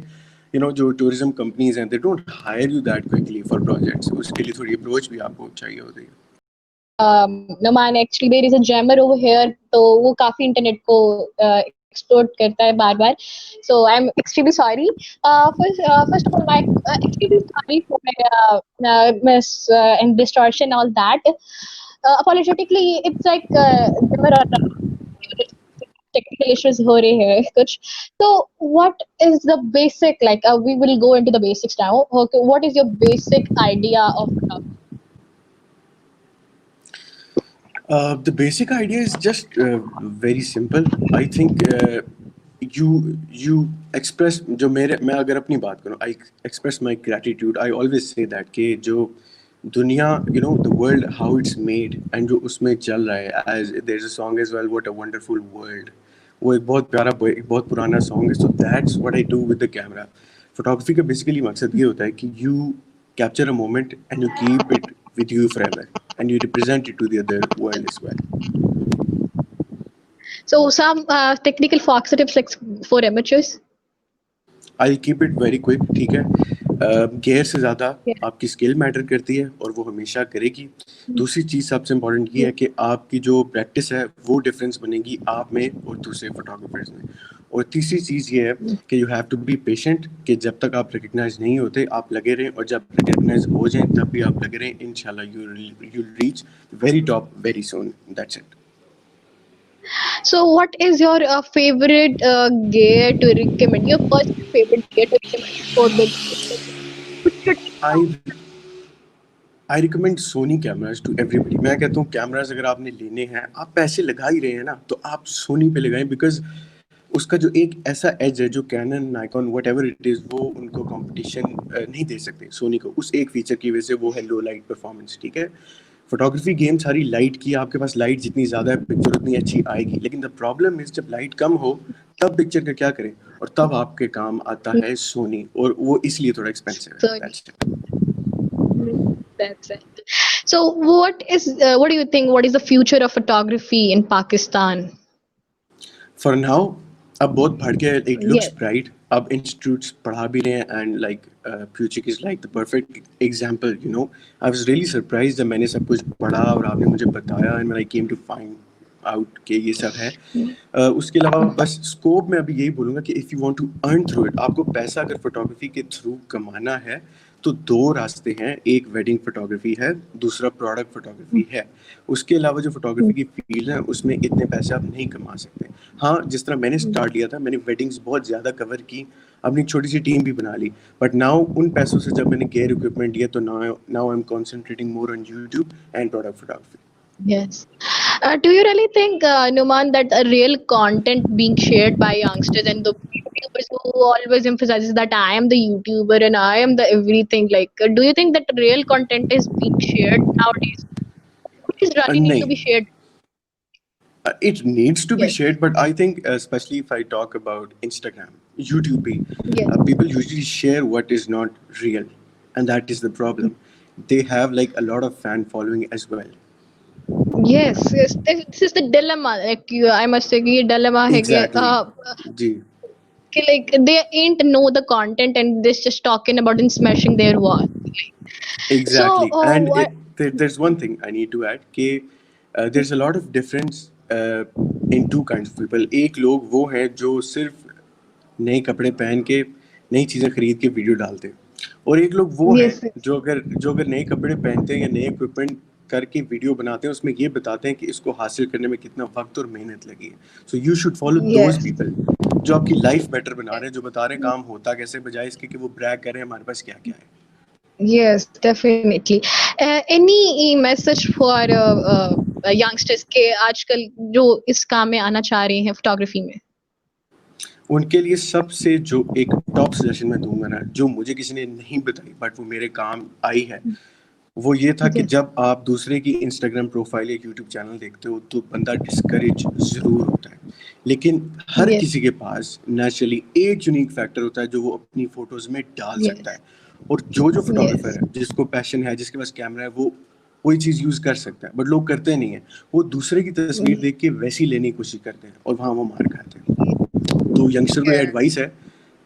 जो टूरिज्म कंपनीज हैं they don't hire you that quickly for projects. उसके लिए थोड़ी अप्रोच भी आपको चाहिए होती है. Noman, actually there is a jammer over here, तो वो काफी इंटरनेट को एक्सप्लोर करता है बार बार. So I'm extremely sorry. First of all, my extremely sorry for my miss and distortion all that. Apologetically, it's like jammer और technical issues हो रहे हैं कुछ. So what is the basic, like we will go into the basics now. Okay, what is your basic idea of photography? The basic idea is just very simple. I think you express, जो मैं अगर अपनी बात करूँ, I express my gratitude. I always say that कि जो दुनिया, the world how it's made and जो उसमें चल रहा है, as there's a song as well, what a wonderful world. वो एक बहुत प्यारा, एक बहुत पुराना song है. So that's what I do with the camera. Photography का basically मकसद ये होता है कि you capture a moment and you keep it with you forever and you represent it to the other world as well. So some technical fox tips like for amateurs. I'll keep it very quick, ठीक है. Gear से ज़्यादा आपकी skill matter करती है और वो हमेशा करेगी. दूसरी चीज़ सबसे इम्पोर्टेंट ये है कि आपकी जो प्रैक्टिस है वो डिफरेंस बनेगी आप में और दूसरे फोटोग्राफर्स में. और तीसरी चीज़ ये है कि you have to be patient, कि जब तक आप रिकग्नाइज नहीं होते आप लगे रहें, और जब रिकग्नाइज हो जाएं तब भी आप लगे रहें. इंशाल्लाह you reach very top very soon. That's it. So what is your favorite gear to recommend? Your personal favorite gear to recommend for the I recommend Sony cameras to everybody. मैं कहता हूँ कैमराज अगर आपने लेने हैं, आप पैसे लगा ही रहे हैं ना, तो आप सोनी पे लगाएं, बिकॉज उसका जो एक ऐसा एज है जो Canon, Nikon, whatever it is, वो उनको कंपटीशन नहीं दे सकते सोनी को. उस एक फीचर की वजह से वो है लो लाइट परफॉर्मेंस, ठीक है. फोटोग्राफी गेम सारी लाइट की, आपके पास लाइट जितनी ज़्यादा है पिक्चर उतनी अच्छी आएगी. लेकिन द प्रॉब्लम इज जब लाइट कम हो तब पिक्चर का क्या करें, और तब आपके काम आता है सोनी, और वो इसलिए थोड़ा एक्सपेंसिव है. That's it. So what do you think, what is the future of photography in Pakistan? For now, अब बहुत बढ़ गया. It looks bright. अब institutes पढ़ा भी रहे हैं, and like Puchik is like the perfect example. I was really surprised जब मैंने सब कुछ पढ़ा और आपने मुझे बताया, and when I came to find out कि ये सब है. उसके अलावा बस स्कोप में अभी यही बोलूँगा कि if you want to earn through it, आपको पैसा अगर फोटोग्राफी के थ्रू कमाना है तो 2 रास्ते हैं, एक वेडिंग फोटोग्राफी है, दूसरा प्रोडक्ट फोटोग्राफी है। उसके अलावा जो फोटोग्राफी की फील्ड है उसमें इतने पैसे आप नहीं कमा सकते। हाँ, जिस तरह मैंने स्टार्ट लिया था, मैंने वेडिंग्स बहुत ज़्यादा कवर की, अपनी छोटी सी टीम भी बना ली, बट नाउ उन पैसों से जब मैंने गेयर इक्विपमेंट लिया तो now I am concentrating more on YouTube and product photography. Yes. Do you really think, Numan, that a real content being shared by youngsters and the YouTubers who always emphasizes that I am the YouTuber and I am the everything, like, do you think that real content is being shared nowadays? What is really need to be नहीं, shared? it needs to be Yes. shared, but I think especially if I talk about Instagram, YouTube पे, Yes. people usually share what is not real, and that is the problem. They have like a lot of fan following as well. Yes. Yes. This is the dilemma. Like, I must say, कि ये dilemma है कि Exactly. Ji, like they ain't know the content and they're just talking about and smashing their wall. So, exactly. And what? there's one thing I need to add कि there's a lot of difference in two kinds of people. एक लोग वो हैं जो सिर्फ नए कपड़े पहन के नई चीज़ें खरीद के वीडियो डालते हैं, और एक लोग वो हैं Yes. जो अगर नए कपड़े पहनते हैं या नए इक्विपमेंट करके वीडियो बनाते हैं, उसमें ये बताते हैं कि इसको हासिल करने में कितना वक्त और मेहनत लगी है। So you should follow those Yes. People जो आपकी लाइफ बेटर बना रहे हैं, जो बता रहे हैं काम होता कैसे, बजाय इसके कि वो ब्रैग कर रहे हैं हमारे पास क्या क्या है। Yes, definitely. Any message for youngsters के आजकल जो इस काम में आना चाह रहे हैं फोटोग्राफी में? उनके लिए सबसे जो एक टॉप सजेशन मैं दूंगा ना, जो मुझे किसी ने नहीं बताई बट वो मेरे काम आई है, वो ये था कि Yes. जब आप दूसरे की इंस्टाग्राम प्रोफाइल या यूट्यूब चैनल देखते हो तो बंदा डिस्करेज ज़रूर होता है, लेकिन हर Yes. किसी के पास नेचुरली एक यूनिक फैक्टर होता है जो वो अपनी फोटोज़ में डाल Yes. सकता है, और जो फोटोग्राफर Yes. है, जिसको पैशन है, जिसके पास कैमरा है, वो कोई चीज़ यूज़ कर सकता है, बट लोग करते नहीं है। वो दूसरे की तस्वीर देख के वैसी लेने की कोशिश करते हैं और वहाँ वो मार खाते हैं। तो यंगस्टर को Yeah. एडवाइस है,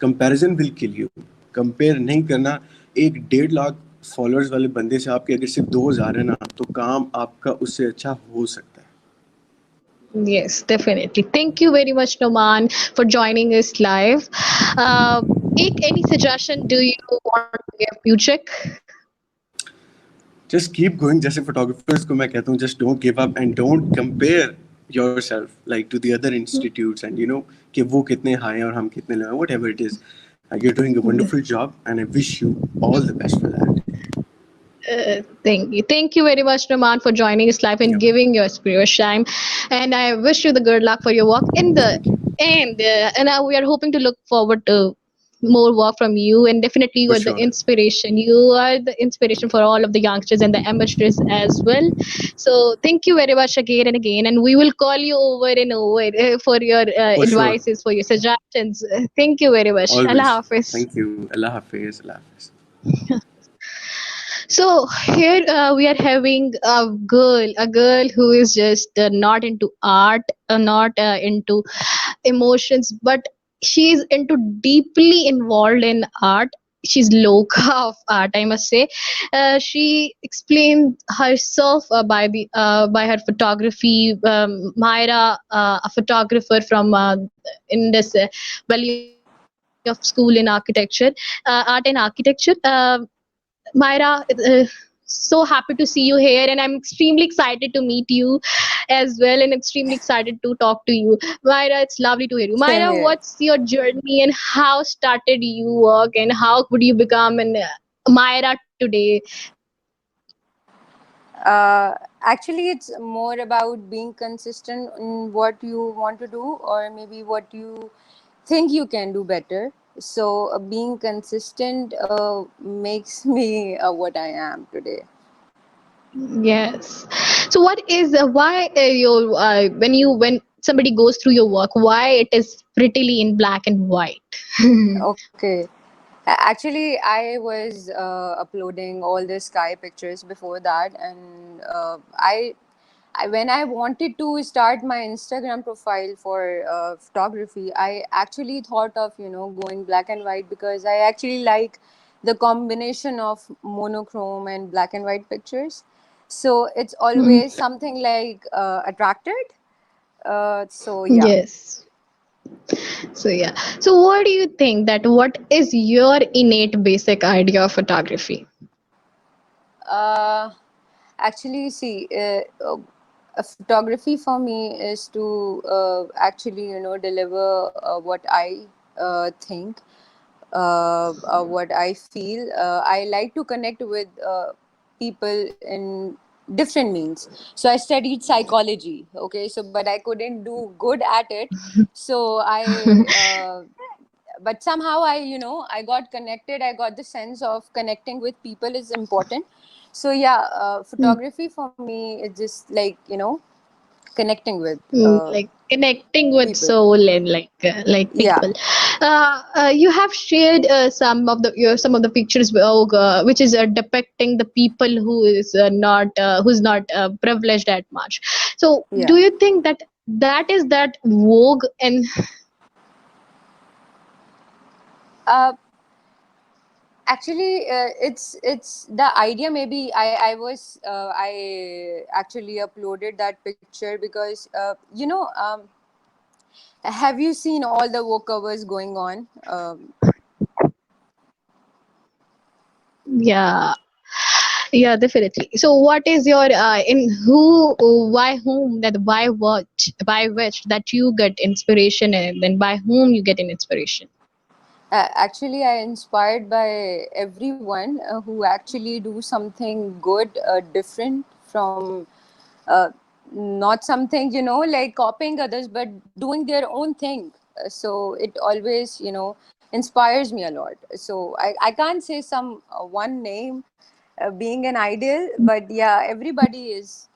comparison will kill you. Compare नहीं करना। एक 1.5 लाख फॉलोअर्स वाले बंदे से आपके अगर सिर्फ 2000 है ना, तो काम आपका उससे अच्छा हो सकता है। Yes, definitely. Thank you very much, Noman, for joining us live. Any suggestion do you want to give Puchik? Just keep going, जैसे फोटोग्राफर्स को मैं कहता हूँ, just don't give up and don't compare yourself like to the other institutes and you know कि वो कितने high हैं और हम कितने लो हैं, whatever it is. You are doing a wonderful job and I wish you all the best for that. Thank you. Thank you very much, Raman, for joining us live and Yeah. giving your precious time. And I wish you the good luck for your work in the end. And we are hoping to look forward to more work from you. And definitely, you For are the sure. inspiration. You are the inspiration for all of the youngsters and the amateurs as well. So thank you very much again and again. And we will call you over and over for your For sure. advices, for your suggestions. Thank you very much. Allah Always. Hafiz. Thank you. Allah Hafiz. Allah Hafiz. So here we are having a girl who is just not into art, not into emotions, but she's into deeply involved in art. She's loca of art, I must say. She explained herself by her photography. Myra, a photographer from in this Valley of School in Architecture, Art and Architecture. Myra, so happy to see you here, and I'm extremely excited to meet you as well, and extremely excited to talk to you. Myra, it's lovely to hear you. Same Myra, here. what's your journey and how started you work, and how would you become an Myra today? Actually, it's more about being consistent in what you want to do, or maybe what you think you can do better. So, being consistent makes me what I am today. Yes. So, what is why your when somebody goes through your work, why it is prettily in black and white? Okay. Actually, I was uploading all the sky pictures before that, and when I wanted to start my Instagram profile for photography, I actually thought of going black and white, because I actually like the combination of monochrome and black and white pictures. So it's always something like attracted. So yeah. Yes. So yeah. So what do you think that what is your innate basic idea of photography? Uh, Actually, see, photography for me is to actually, deliver what I think, what I feel. I like to connect with people in different means. So I studied psychology, okay, so but I couldn't do good at it. So but somehow I got connected. I got the sense of connecting with people is important. So yeah, photography for me is just like connecting with Like connecting with people. soul and like Yeah. people. You have shared some of the pictures which is depicting the people who is not who's not privileged that much. So Yeah. do you think that that is that vogue and uh, Actually, it's the idea. Maybe I actually uploaded that picture because have you seen all the walkovers going on? yeah. Yeah, definitely. So, what is your in who, why whom, that why what, by which that you get inspiration, and then by whom you get an inspiration? Actually, I inspired by everyone who actually do something good, different from uh, not something like copying others, but doing their own thing. So it always inspires me a lot. So I can't say some one name being an ideal, but yeah, everybody is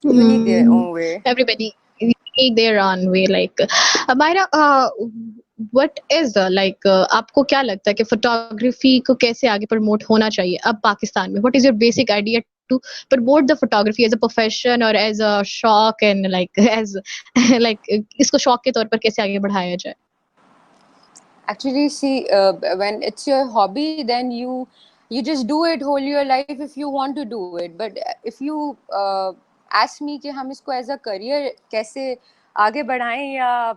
unique their Hmm. own way. Everybody make their own way. Like, Myra, what is आपको क्या लगता है कि photography को कैसे आगे promote होना चाहिए अब पाकिस्तान में? What is your basic idea to promote the photography as a profession or as a shock and like as like इसको शौक के तौर पर कैसे आगे बढ़ाया जाए? Actually, see, when it's your hobby, then you just do it whole your life if you want to do it. But if you ask me कि हम इसको as a career कैसे आगे बढ़ाएं या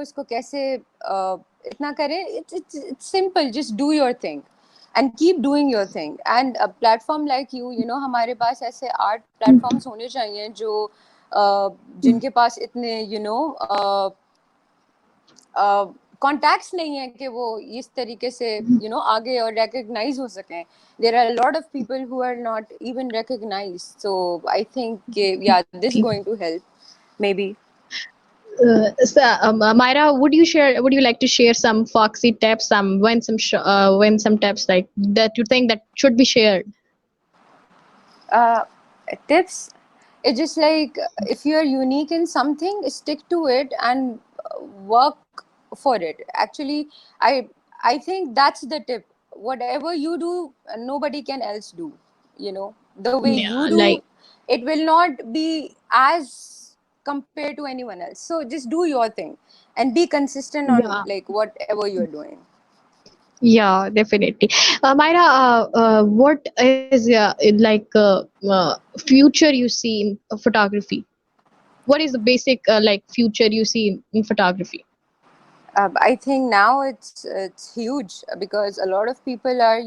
इसको कैसे इतना करें, it's simple. Just do your thing and keep doing your thing. And a platform like you, हमारे पास ऐसे art platforms होने चाहिए जो जिनके पास इतने कॉन्टैक्ट्स नहीं है कि वो इस तरीके से आगे और रिकग्नाइज हो सकें. There are lot of people who are not even recognise. So I think yeah this going to help maybe. Myra, would you share? Would you like to share some foxy tips, when some tips like that you think that should be shared? uh, Tips, it's just like if you're unique in something, stick to it and work for it. Actually, I think that's the tip. Whatever you do, nobody can else do. The way Yeah, you do, like it will not be as compared to anyone else. So just do your thing and be consistent on yeah, like whatever you're doing. yeah, definitely. Myra, what is future you see in photography? What is the basic future you see in photography? I think now it's huge because a lot of people are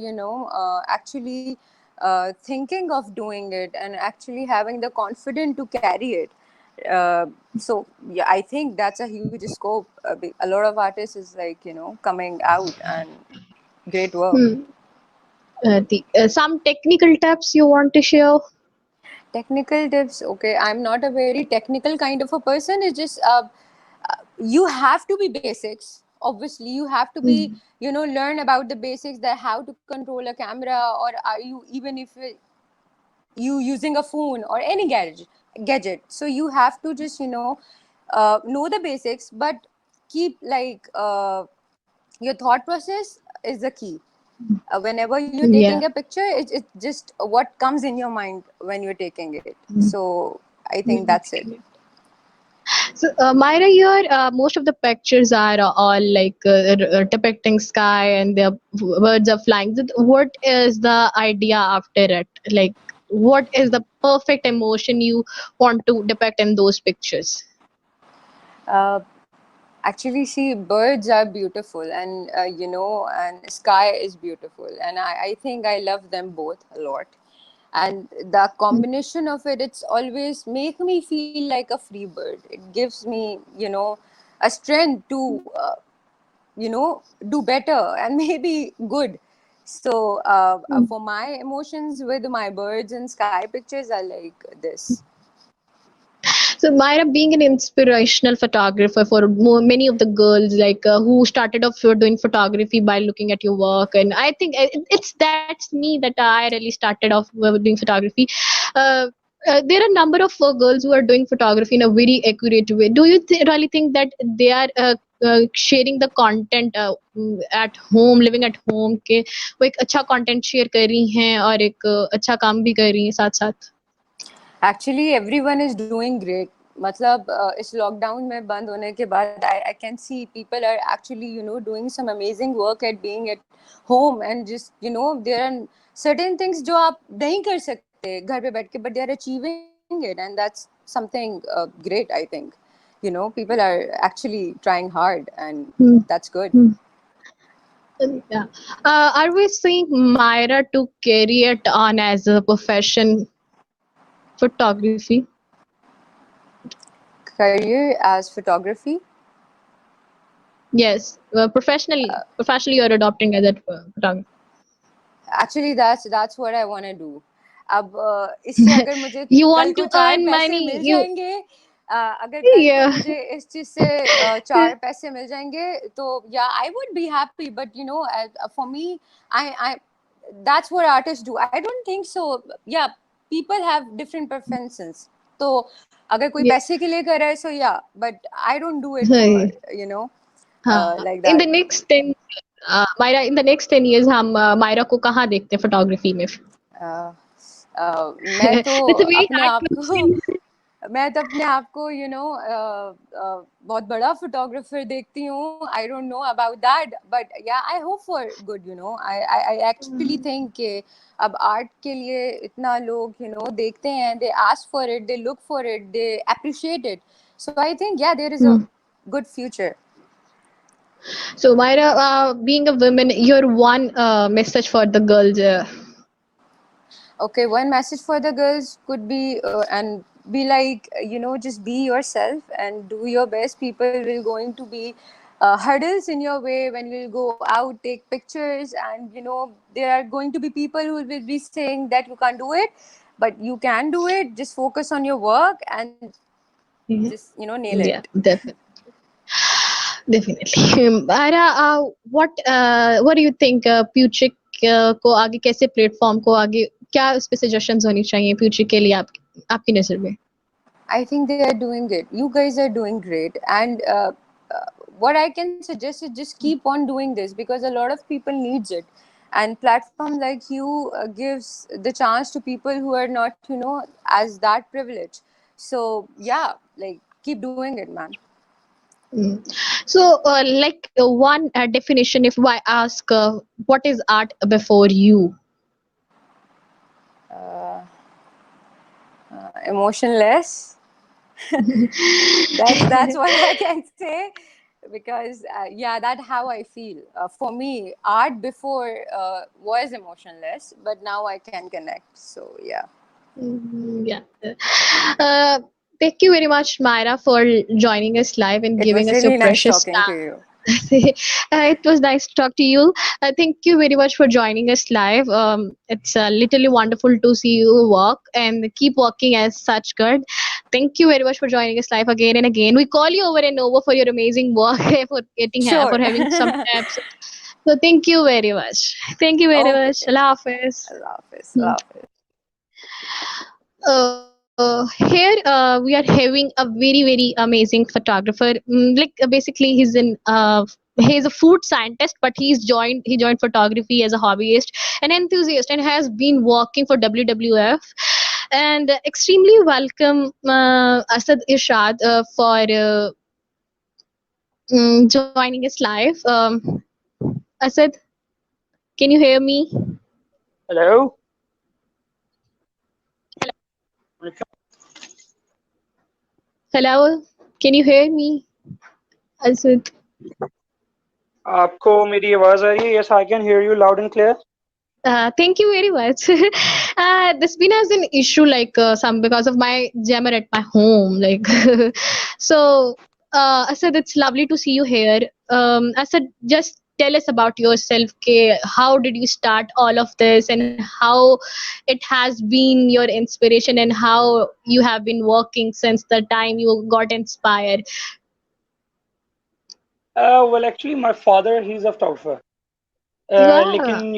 actually thinking of doing it and actually having the confidence to carry it. So yeah, I think that's a huge scope. A lot of artists is like coming out and great work. Hmm. Some technical tips you want to share? Technical tips. Okay, I'm not a very technical kind of a person. It's just you have to be basics. Obviously, you have to be Hmm. learn about the basics, that how to control a camera, or are you even if you using a phone or any gadget. So you have to just know the basics, but keep like your thought process is the key. Whenever you're taking Yeah. a picture, it's just what comes in your mind when you're taking it. So I think that's it. So, Myra, here most of the pictures are all depicting sky and the birds are flying. What is the idea after it? Like, what is the perfect emotion you want to depict in those pictures? uh, Actually, see, birds are beautiful, and and sky is beautiful, and I think I love them both a lot. And the combination of it, it's always make me feel like a free bird. It gives me, a strength to, do better and maybe good. So, for my emotions with my birds and sky pictures, I like this. So Myra, being an inspirational photographer for many of the girls, like who started off doing photography by looking at your work, and I think that's me that I really started off doing photography. Uh, there are a number of girls who are doing photography in a very accurate way. Do you really think that they are sharing the content at home, living at home, के वो एक अच्छा content share कर रही हैं और एक अच्छा काम भी कर रही हैं साथ साथ? Actually, everyone is doing great. मतलब इस लॉकडाउन में बंद होने के बाद I can see people are actually doing some amazing work at being at home, and just there are certain things जो आप नहीं कर सकते घर पे बैठ के, but they are achieving it, and that's something great. I think people are actually trying hard, and Hmm. that's good. Hmm. Yeah. Are we seeing Myra to carry it on as a profession, photography? Career as photography. Yes, professionally you're adopting as a photographer. Actually, that's what I want to do. अब इससे अगर मुझे You कल want को to चार earn पैसे money. Mill You जाएंगे, अगर कल को yeah. मुझे इस चीज से चार पैसे मिल जाएंगे, तो yeah, I would be happy. But for me, I that's what artists do. I don't think so. Yeah, people have different preferences. तो अगर कोई Yeah. पैसे के लिए कर रहा है, so yeah, but I don't do it for हाँ. like In the that. next 10 Myra, in the next 10 years हम Myra को कहाँ देखते हैं photography में? Uh, मैं तो That's a very अपने hard आप को question. मैं तो अपने आप को बहुत बड़ा फोटोग्राफर देखती हूँ. I don't know about that, but yeah I hope for good. I actually think कि अब आर्ट के लिए इतना लोग देखते हैं, they ask for it, they look for it, they appreciate it. So I think yeah there is a good future. So Myra, being a woman, your one message for the girls. Okay, one message for the girls could be and be like, just be yourself and do your best. People will going to be hurdles in your way when you go out, take pictures, and there are going to be people who will be saying that you can't do it, but you can do it. Just focus on your work and just nail Yeah, it. definitely. Definitely. Myra, what do you think Puchik को आगे कैसे platform को आगे क्या उस पे suggestions होनी चाहिए Puchik के लिए आपकी नजर में? I think they are doing it. You guys are doing great. And what I can suggest is just keep on doing this, because a lot of people needs it. And platform like you gives the chance to people who are not, as that privileged. So yeah, like keep doing it, man. So, like one definition, if I ask, what is art before you? Uh, Emotionless. That's what I can say, because yeah, that's how I feel. For me, art before was emotionless, but now I can connect. So yeah. Yeah. Uh, Thank you very much, Myra, for joining us live and It giving was us your really nice precious talking to time. you. It was nice to talk to you. Thank you very much for joining us live. It's literally wonderful to see you work and keep working as such good. Thank you very much for joining us live again and again. We call you over and over for your amazing work, for Sure. having some tips. So thank you very much. Thank you very Okay. much. Allah Hafiz. Allah Hafiz. Hmm. Allah Hafiz. Here we are having a very amazing photographer. Basically he's a food scientist, but he joined photography as a hobbyist, an enthusiast, and has been working for WWF. And extremely welcome Asad Irshad for joining us live. Asad, can you hear me? Hello. Hello, can you hear me? Asad. आपको मेरी आवाज आ रही है? Yes, I can hear you loud and clear. Thank you very much. This been has an issue like some because of my jammer at my home. Like, so Asad, it's lovely to see you here. Asad, just tell us about yourself. How did you start all of this, and how it has been your inspiration, and how you have been working since the time you got inspired. Well, actually, my father, he's a photographer. Wow. लेकिन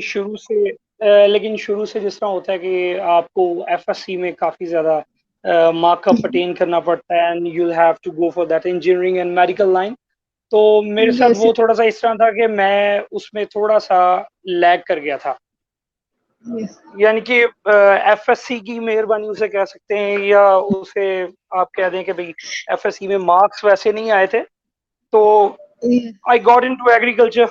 शुरू से जिस तरह होता है कि आपको FSc में काफी ज्यादा मार्कअप अटेन करना पड़ता है and you have to go for that engineering and medical line. तो मेरे साथ Yes. वो थोड़ा सा इस तरह था कि मैं उसमें थोड़ा सा लैग कर गया था। Yes. यानी कि एफएससी की मेहरबानी उसे कह सकते हैं, या उसे आप कह दें कि भाई एफएससी में मार्क्स वैसे नहीं आए थे। तो Yeah. I got into agriculture,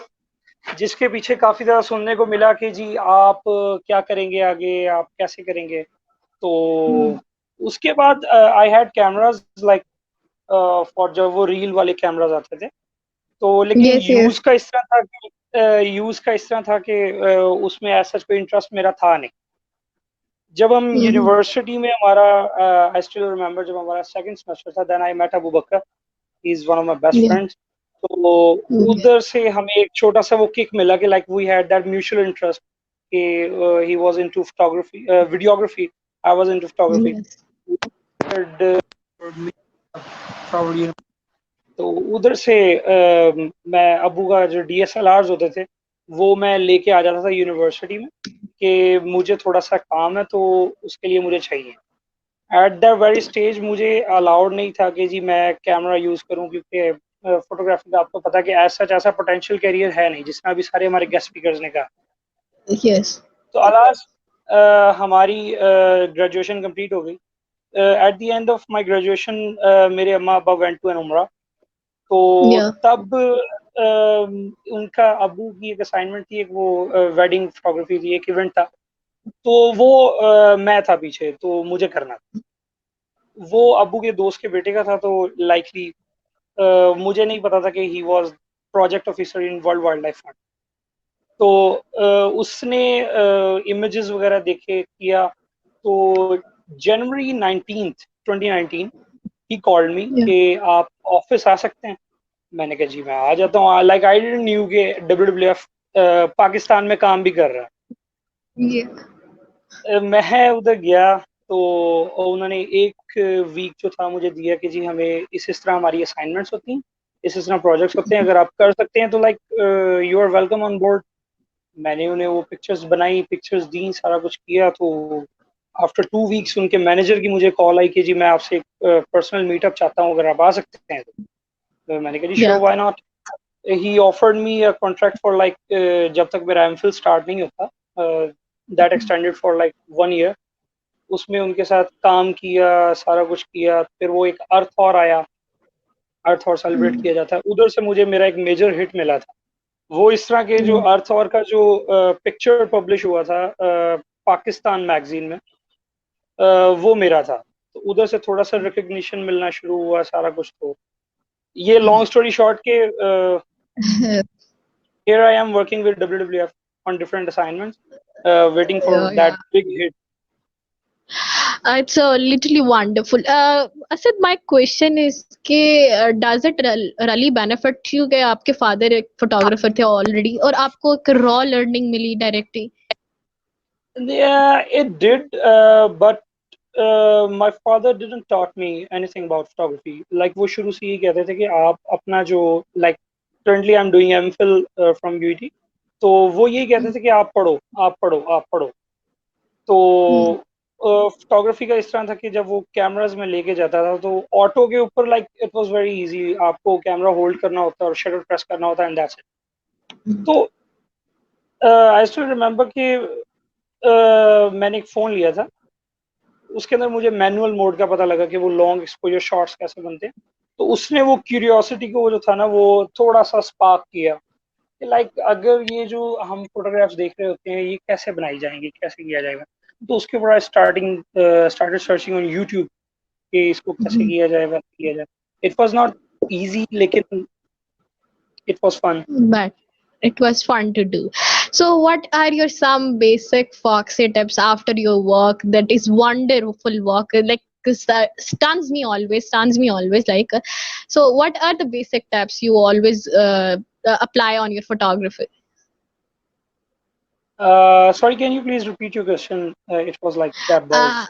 जिसके पीछे काफी ज्यादा सुनने को मिला कि जी आप क्या करेंगे आगे, आप कैसे करेंगे। तो उसके बाद I had cameras like for जब वो रील वाले कैमराज आते थे। तो लेकिन Yes. Yes. यूज का इस तरह था कि उसमें ऐसा कोई इंटरेस्ट मेरा था नहीं। जब हम यूनिवर्सिटी में हमारा आई स्टिल रिमेम्बर, जब हमारा सेकंड सेमेस्टर था, then I met Abu Bakar, he is one of my best Yeah. Friends. तो उधर से हमें एक छोटा सा वो किक मिला कि like we had that mutual interest कि he was into photography, videography, I was into photography. Yes. तो उधर से मैं अबू का जो DSLRs होते थे वो मैं लेके आ जाता था यूनिवर्सिटी में कि मुझे थोड़ा सा काम है तो उसके लिए मुझे चाहिए। एट द वेरी स्टेज मुझे अलाउड नहीं था कि जी मैं कैमरा यूज़ करूं, क्योंकि फोटोग्राफी का आपको पता है कि ऐसा ऐसा पोटेंशियल करियर है नहीं, जिसमें अभी सारे हमारे गेस्ट स्पीकर्स ने कहा। Yes. तो अलास हमारी ग्रेजुएशन कंप्लीट हो गई। At the end of my graduation मेरे अम्मा अब्बा वेंट टू एन उम्रा। तो Yeah. तब उनका अबू की एक असाइनमेंट थी, एक वो वेडिंग फोटोग्राफी थी, एक इवेंट था। तो वो मैं था पीछे, तो मुझे करना था। वो अबू के दोस्त के बेटे का था, तो लाइकली मुझे नहीं पता था कि he was project officer in world wild life fund. तो उसने इमेजेस वगैरह देखे किया। तो जनवरी 19th 2019 he called me Yeah. कि आप ऑफिस आ सकते हैं। मैंने कहा जी मैं आ जाता हूँ। लाइक आई डिडंट न्यू के WWF पाकिस्तान में काम भी कर रहा है। Yeah. मैं उधर गया तो उन्होंने एक वीक जो था मुझे दिया कि जी हमें इस तरह हमारी असाइनमेंट्स होती हैं, इस तरह प्रोजेक्ट्स होते हैं, अगर आप कर सकते हैं तो like you are welcome on board. मैंने उन्हें वो पिक्चर्स बनाई, पिक्चर्स दी, सारा कुछ किया। तो आफ्टर 2 वीक्स उनके मैनेजर की मुझे कॉल आई कि जी मैं आपसे एक पर्सनल मीटअप चाहता हूँ, अगर आप आ सकते हैं तो मैंने कहा जी sure, Yeah. Why not. He offered me a contract for like जब तक मेरा एमफिल स्टार्ट नहीं होता, that extended for like 1 year। उसमें उनके साथ काम किया, सारा कुछ किया। फिर वो एक अर्थ और आया, अर्थ और सेलिब्रेट किया जाता है, उधर से मुझे मेरा एक मेजर हिट मिला था। वो इस तरह के जो Yeah. अर्थ और का जो पिक्चर पब्लिश हुआ था पाकिस्तान मैगजीन में, वो मेरा था। तो उधर से थोड़ा सा रिकग्निशन मिलना शुरू हुआ, सारा कुछ। तो ये लॉन्ग स्टोरी शॉर्ट के here I am working with WWF on different assignments, waiting for Yeah. that big hit. It's literally wonderful. Asad, my question is does it really benefit you कि आपके father एक photographer थे already और आपको एक raw learning milli directly? Yeah, it did, but my father didn't taught me anything about photography. Like वो शुरू से ही कहते थे कि आप अपना जो like currently I'm doing MPhil from UET, तो वो यही कहते थे कि आप पढ़ो, आप पढ़ो, आप पढ़ो। तो फोटोग्राफी का इस तरह था कि जब वो कैमराज में लेके जाता था तो ऑटो के ऊपर like it was very easy, आपको कैमरा होल्ड करना होता है और शटर प्रेस करना होता है एंड दैट्स इट। तो आई स्टिल रिमेम्बर कि मैंने एक फ़ोन लिया था, उसके अंदर मुझे मैनुअल मोड का पता लगा कि वो लॉन्ग एक्सपोजर शॉट्स कैसे बनते हैं। तो उसने वो क्यूरियोसिटी को जो था ना वो थोड़ा सा स्पार्क किया कि लाइक अगर ये जो हम फोटोग्राफ्स देख रहे होते हैं ये कैसे बनाई जाएंगी, कैसे किया जाएगा। तो उसके ऊपर स्टार्टेड सर्चिंग ऑन यूट्यूब कि इसको कैसे किया जाए, वैसे किया जाए। इट वाज नॉट इजी, लेकिन it was fun. but it was fun to do. So, what are your some basic Foxy tips after your work that is wonderful work? Like stuns me always. Like, so what are the basic tips you always apply on your photography? Sorry, can you please repeat your question? It was like that. Uh,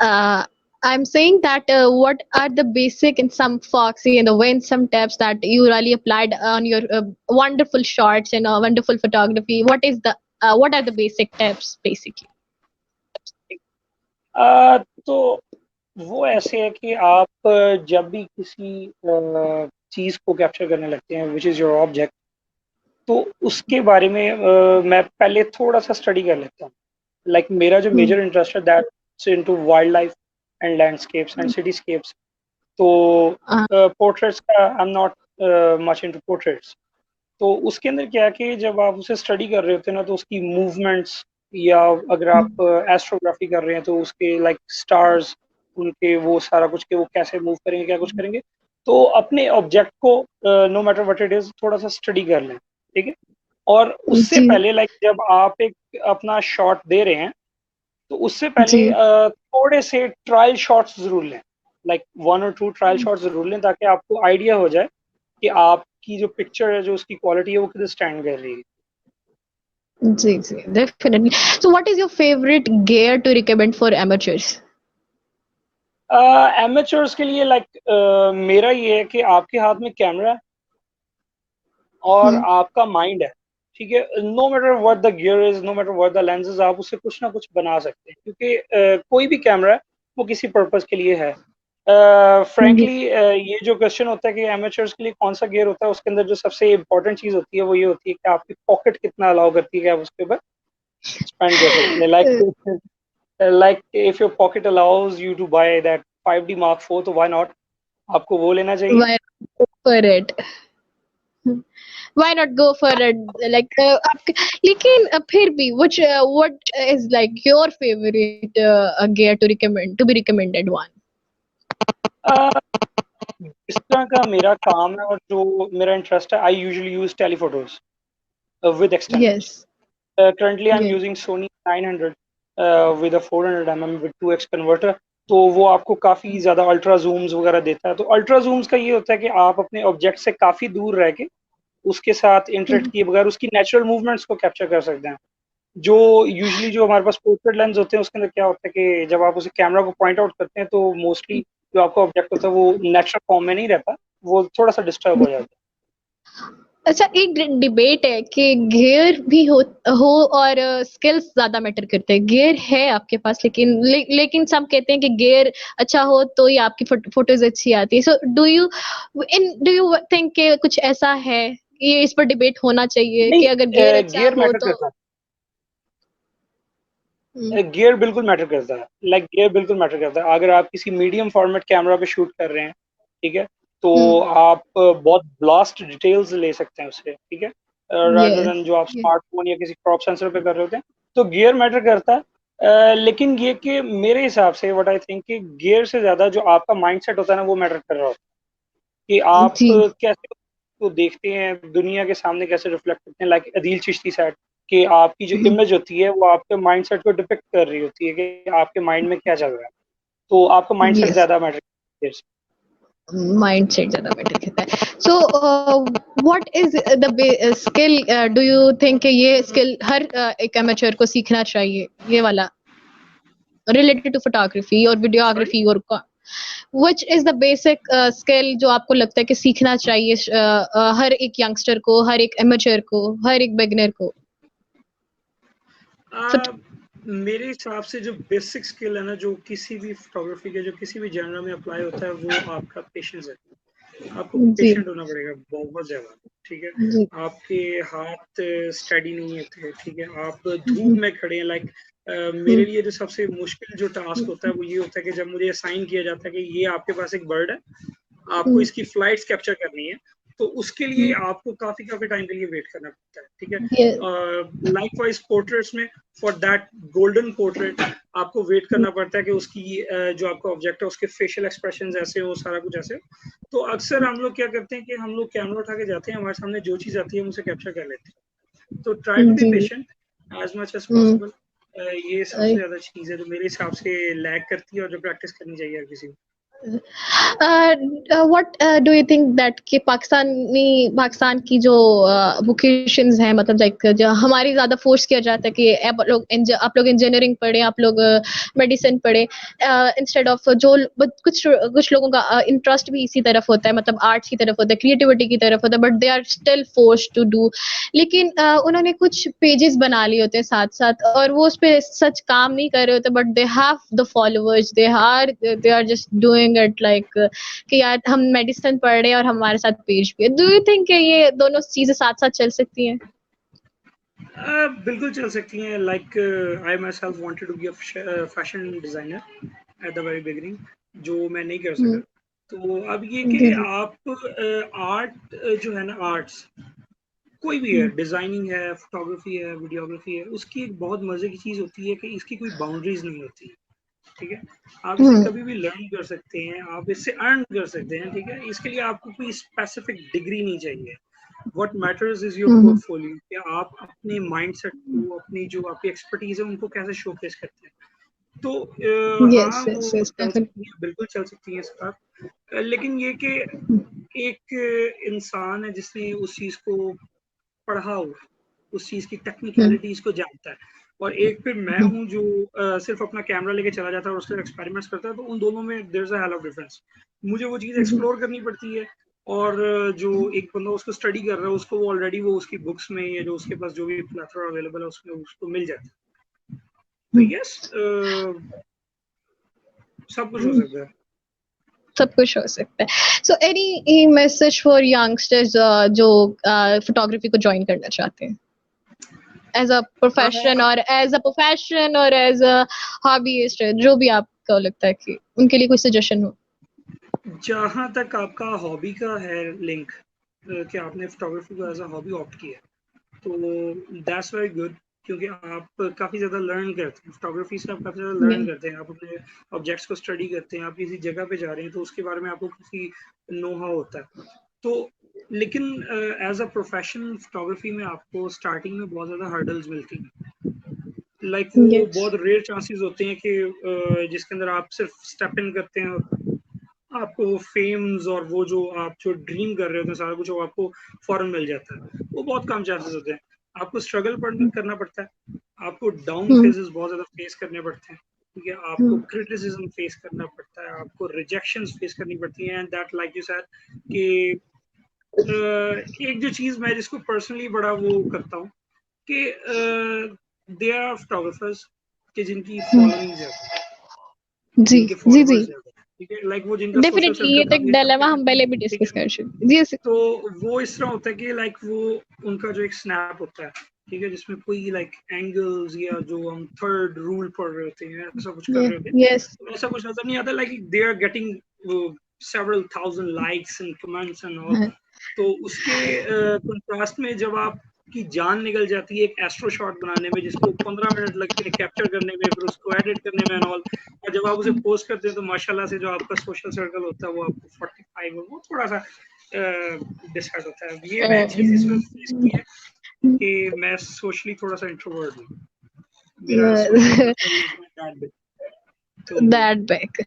uh, I'm saying that what are the basic and some Foxy and the Winsome tips that you really applied on your wonderful shots and wonderful photography? What are the basic tips basically? तो वो ऐसे है कि आप जब भी किसी चीज को कैप्चर करने लगते हैं विच इज योर ऑब्जेक्ट, तो उसके बारे में मैं पहले थोड़ा सा स्टडी कर लेता हूँ. लाइक मेरा जो मेजर इंटरेस्ट है that's into wildlife and landscapes and cityscapes. तो पोर्ट्रेट्स का I am not much into portraits. तो उसके अंदर क्या है कि जब आप उसे स्टडी कर रहे होते हैं ना, तो उसकी मूवमेंट्स, या अगर आप एस्ट्रोग्राफी कर रहे हैं तो उसके लाइक स्टार्स, उनके वो सारा कुछ के वो कैसे मूव करेंगे, क्या कुछ करेंगे, तो अपने ऑब्जेक्ट को no matter what it is थोड़ा सा स्टडी कर लें. ठीक है. और उससे जी पहले लाइक जब आप एक अपना शॉट दे रहे हैं, तो उससे पहले जी थोड़े से ट्रायल शॉट्स जरूर लें. लाइक 1 or 2 ट्रायल शॉट्स जरूर लें, ताकि आपको आइडिया हो जाए कि आपकी जो पिक्चर है, जो उसकी क्वालिटी है, वो किधर स्टैंड कर रही है. जी जी definitely. So, what is your favorite gear to recommend for amateurs? Amateurs के लिए लाइक मेरा ये है कि आपके हाथ में कैमरा है और Hmm. आपका माइंड है. ठीक है. No matter what the gear is, no matter what the lenses, आप उससे कुछ ना कुछ बना सकते हैं, क्योंकि कोई भी कैमरा है वो किसी पर्पस के लिए है. फ्रैंकली ये जो क्वेश्चन होता है कि एमेचर्स के लिए कौन सा गियर होता है, उसके अंदर जो सबसे इम्पोर्टेंट चीज होती है वो ये होती है कि आपकी पॉकेट कितना अलाउ करती है कि आप उसके ऊपर स्पेंड कर सकते हैं. Like if your pocket allows you to buy that 5D Mark IV, तो व्हाई नॉट, आपको वो लेना चाहिए. Why not go for it? Why not go for it? Like, लेकिन फिर भी what is like your favorite gear to be recommended one? इस तरह का मेरा काम है और जो मेरा इंटरेस्ट है, I usually use telephotos with extenders. Yes, Currently, I'm yes. using Sony 900 with a 400 mm with 2x converter. तो वो आपको काफ़ी ज़्यादा अल्ट्रा जूम्स वगैरह देता है. तो अल्ट्रा जूम्स का ये होता है कि आप अपने ऑब्जेक्ट से काफ़ी दूर रह के उसके साथ इंटरेक्ट किए बगैर उसकी नेचुरल मूवमेंट्स को कैप्चर कर सकते हैं. जो यूजुअली जो हमारे पास पोर्ट्रेट लेंस होते हैं, उसके अंदर क्या होता है कि जब आप उसे कैमरा को पॉइंट आउट करते हैं, तो मोस्टली जो आपका ऑब्जेक्ट होता है वो नेचुरल फॉर्म में नहीं रहता, वो थोड़ा सा डिस्टर्ब हो जाता है. अच्छा, एक डिबेट है कि गियर भी हो और स्किल्स ज्यादा मैटर करते हैं. गियर है आपके पास, लेकिन सब कहते हैं कि गियर अच्छा हो तो ही आपकी फोटोज अच्छी आती है. सो डू यू थिंक कि कुछ ऐसा है, ये इस पर डिबेट होना चाहिए कि नहीं, अगर गियर अच्छा गियर हो मैटर तो? करता है. गियर बिल्कुल मैटर करता है. लाइक गियर बिल्कुल मैटर करता है. अगर आप किसी मीडियम फॉर्मेट कैमरा पे शूट कर रहे हैं, ठीक है, तो आप बहुत ब्लास्ट डिटेल्स ले सकते हैं उससे. ठीक है. रादर देन जो आप स्मार्टफोन या किसी क्रॉप सेंसर पे कर रहे होते हैं, तो गियर मैटर करता है. लेकिन ये कि मेरे हिसाब से व्हाट आई थिंक कि गियर से ज्यादा जो आपका माइंडसेट होता है ना, वो मैटर कर रहा होता है कि आप जी कैसे तो देखते हैं, दुनिया के सामने कैसे रिफ्लेक्ट करते हैं. लाइक अदील चिश्ती सेट कि आपकी जो इमेज होती है वो आपके माइंडसेट को डिपिक्ट कर रही होती है कि आपके माइंड में क्या चल रहा है. तो आपका माइंडसेट यस, ज्यादा मैटर करता है. माइंडसेट ज्यादा मैटर करता है. So what is the skill do you think ये स्किल हर एक एमेच्योर को सीखना चाहिए, ये वाला related to photography और videography और which is the basic skill जो आपको लगता है कि सीखना चाहिए हर एक यंगस्टर को, हर एक एमेच्योर को, हर एक बिगिनर को? मेरे हिसाब से जो बेसिक स्किल है ना, जो किसी भी फोटोग्राफी के जो किसी भी जनर में अप्लाई होता है, वो आपका पेशेंस है. आपको जी पेशेंट होना पड़ेगा बहुत ज्यादा. ठीक है. जी आपके हाथ स्टडी नहीं होते. ठीक है. आप धूप में खड़े हैं. लाइक मेरे लिए जो सबसे मुश्किल जो टास्क होता है वो ये होता है कि जब मुझे असाइन किया जाता है कि ये आपके पास एक बर्ड है, आपको इसकी फ्लाइट्स कैप्चर करनी है, तो उसके लिए आपको काफी टाइम के लिए वेट करना पड़ता है, ठीक है। Yeah. लाइकवाइज पोर्ट्रेट्स में फॉर दैट गोल्डन पोर्ट्रेट आपको वेट करना पड़ता है कि उसकी जो आपका ऑब्जेक्ट है उसके फेशियल एक्सप्रेशंस ऐसे हो, सारा कुछ ऐसे। तो अक्सर हम लोग क्या करते हैं कि हम लोग कैमरा उठा के जाते हैं, हमारे सामने जो चीज आती है हम उसे कैप्चर कर लेते हैं। तो ट्राई टू बी जी। Patient as much as possible. ये सबसे ज्यादा चीज है जो मेरे हिसाब से लैग करती है और जो प्रैक्टिस करनी चाहिए हर किसी को। What do you think that कि पाकिस्तान की जो वोकेशंस हैं, मतलब लाइक जो हमारी ज्यादा फोर्स किया जाता है कि आप लोग इंजीनियरिंग पढ़े, आप लोग मेडिसिन पढ़े, इंस्टेड ऑफ जो कुछ लोगों का इंटरेस्ट भी इसी तरफ होता है, मतलब आर्ट्स की तरफ होता है, क्रिएटिविटी की तरफ होता है, but they are still forced to do. लेकिन उन्होंने कुछ पेजेस बना लिए होते हैं साथ साथ, और वो उस पर सच काम नहीं कर रहे होते, but they have the followers, they are just doing it like कि यार हम मेडिसिन पढ़ रहे हैं और हमारे साथ पेज भी है। डू यू थिंक ये दोनों चीजें साथ साथ चल सकती हैं? बिल्कुल चल सकती हैं। Like I myself wanted to be a fashion designer at the very beginning, जो मैं नहीं कर सका। तो अब ये कि जी जी। आप आर्ट जो है ना, आर्ट्स कोई भी है, डिजाइनिंग है, फोटोग्राफी है, वीडियोग्राफी है, उसकी एक बहुत मजे की चीज होती है कि इसकी कोई बाउंड्रीज नहीं होती, ठीक है। आप इसे कभी भी लर्न कर सकते हैं, आप इससे अर्न कर सकते हैं, ठीक है। इसके लिए आपको कोई स्पेसिफिक डिग्री नहीं चाहिए। What matters is your portfolio, कि आप अपने माइंडसेट को, अपनी जो आपकी एक्सपर्टीज है उनको कैसे शोकेस करते हैं। तो यस हाँ, यस वो यस चल डेफिनेटली। सकती है, बिल्कुल चल सकती है इसका। लेकिन ये कि एक इंसान है जिसने उस चीज को पढ़ा हो, उस चीज की टेक्निकलिटीज को जानता है, और एक फिर मैं हूँ जो सिर्फ अपना कैमरा लेके चला जाता है और उसके एक्सपेरिमेंट्स करता है, तो उन दोनों में there is a hell of difference. मुझे वो चीज एक्सप्लोर करनी पड़ती है, और जो एक बंदा उसको स्टडी कर रहा है उसको वो ऑलरेडी वो उसकी बुक्स में या जो उसके पास जो भी प्लेथरा अवेलेबल है उसमें उसको मिल जाता है। तो यस, सब कुछ हो सकता है। सब कुछ हो सकता है। So any message for youngsters जो फोटोग्राफी को ज्वाइन करना चाहते हैं एज अ प्रोफेशन, और एज अ हॉबीइस्ट, जो भी आपको लगता है कि उनके लिए कोई सजेशन हो? जहाँ तक आपका हॉबी का है लिंक, कि आपने फोटोग्राफी को एज अ हॉबी ऑप्ट किया, तो दैट्स वेरी गुड, क्योंकि आप काफ़ी ज़्यादा लर्न करते हैं फोटोग्राफी से, आप काफ़ी ज़्यादा लर्न करते हैं, आप अपने ऑब्जेक्ट्स को स्टडी करते हैं, आप किसी जगह पे जा रहे हैं तो उसके बारे में आपको काफ़ी नो हाउ होता है। तो लेकिन एज अ प्रोफेशन फोटोग्राफी में आपको स्टार्टिंग में बहुत ज़्यादा हर्डल्स मिलती हैं। लाइक वो यस। बहुत रेयर चांसेस होते हैं कि जिसके अंदर आप सिर्फ स्टेप इन करते हैं और आपको वो फेम्स और वो जो ड्रीम कर रहे होते हैं सारा कुछ वो आपको फौरन मिल जाता है। वो बहुत कम चांसेस होते हैं। आपको स्ट्रगल करना पड़ता है, आपको डाउन फेजेस बहुत ज्यादा फेस करने पड़ते हैं, ठीक है। आपको क्रिटिसिज्म फेस करना पड़ता है, आपको रिजेक्शंस फेस करनी पड़ती हैं, and that like you said कि एक जो चीज मैं जिसको पर्सनली बड़ा वो करता हूँ कि दे आर फोटोग्राफर्स कि जिनकी फॉलोइंग ज्यादा है, जी जिनके जी जी। फॉलोअर्स ज्यादा है, ठीक है। लाइक वो जिनका सोशल डेफिनेटली ये सर्कल तो एक काफी अच्छा डिलेमा हम है, पहले भी ठीक डिस्कस है। कर चुके हैं। जी। तो वो इस तरह होता है कि लाइक वो उनका जो एक स्नैप होता है, ठीक है, जिसमें कोई लाइक एंगल्स या जो हम थर्ड रूल पढ़ रहे होते हैं ऐसा कुछ कर रहे होते हैं, यस। तो ऐसा कुछ नजर नहीं आता। Like they are getting several thousand likes and comments and all। तो उसके कंट्रास्ट में जब आपकी जान निकल जाती है एक एस्ट्रो शॉट बनाने में जिसको 15 मिनट लगते हैं कैप्चर करने में, फिर उसको एडिट करने में एंड ऑल, और जब आप उसे पोस्ट करते हैं तो माशाल्लाह से जो आपका सोशल सर्कल होता है वो आपको 45 वो थोड़ा सा डिसाइड होता है। ये मैं चीज इस वजह से फेस की है कि मैं सोशली थोड़ा सा इंट्रोवर्ट हूँ, मेरा social circle is not that big. तो दैट बैक।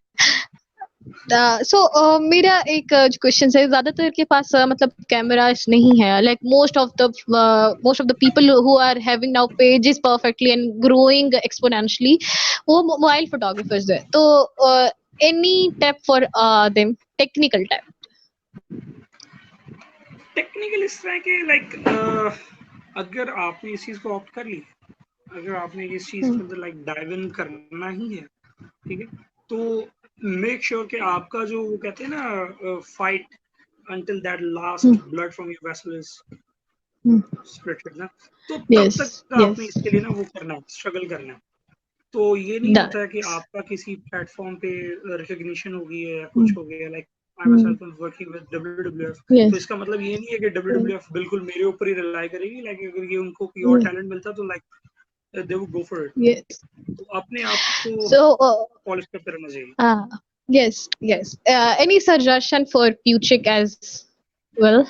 सो मेरा एक क्वेश्चन है, ज्यादातर के पास मतलब कैमरास नहीं है, like most of the people who are having now pages perfectly and growing exponentially, वो मोबाइल फोटोग्राफर्स है। तो any tip for them, technical tip? Technical इस तरह के लाइक अगर आपने इस चीज को ऑप्ट कर ली, अगर आपने इस चीज के अंदर लाइक डाइव इन करना ही है, ठीक है, तो मेक श्योर कि आपका जो वो कहते हैं ना fight until that last blood from your vessel is spirited ना, तो तब यस तक आपने यस। इसके लिए ना वो करना है, स्ट्रगल करना है। तो ये नहीं होता है कि आपका किसी प्लेटफॉर्म पे रिकग्निशन हो गई है या कुछ हो गया, like I myself am working with WWF. तो Yes. इसका मतलब ये नहीं है कि WWF बिल्कुल मेरे ऊपर ही रिलाई करेगी, लाइक अगर ये उनको कोई और Mm. टैलेंट मिलता तो like they would go for it. Yes. तो अपने आप को So, पॉलिश करते रहना चाहिए. yes, yes. Any suggestion for Puchik as well?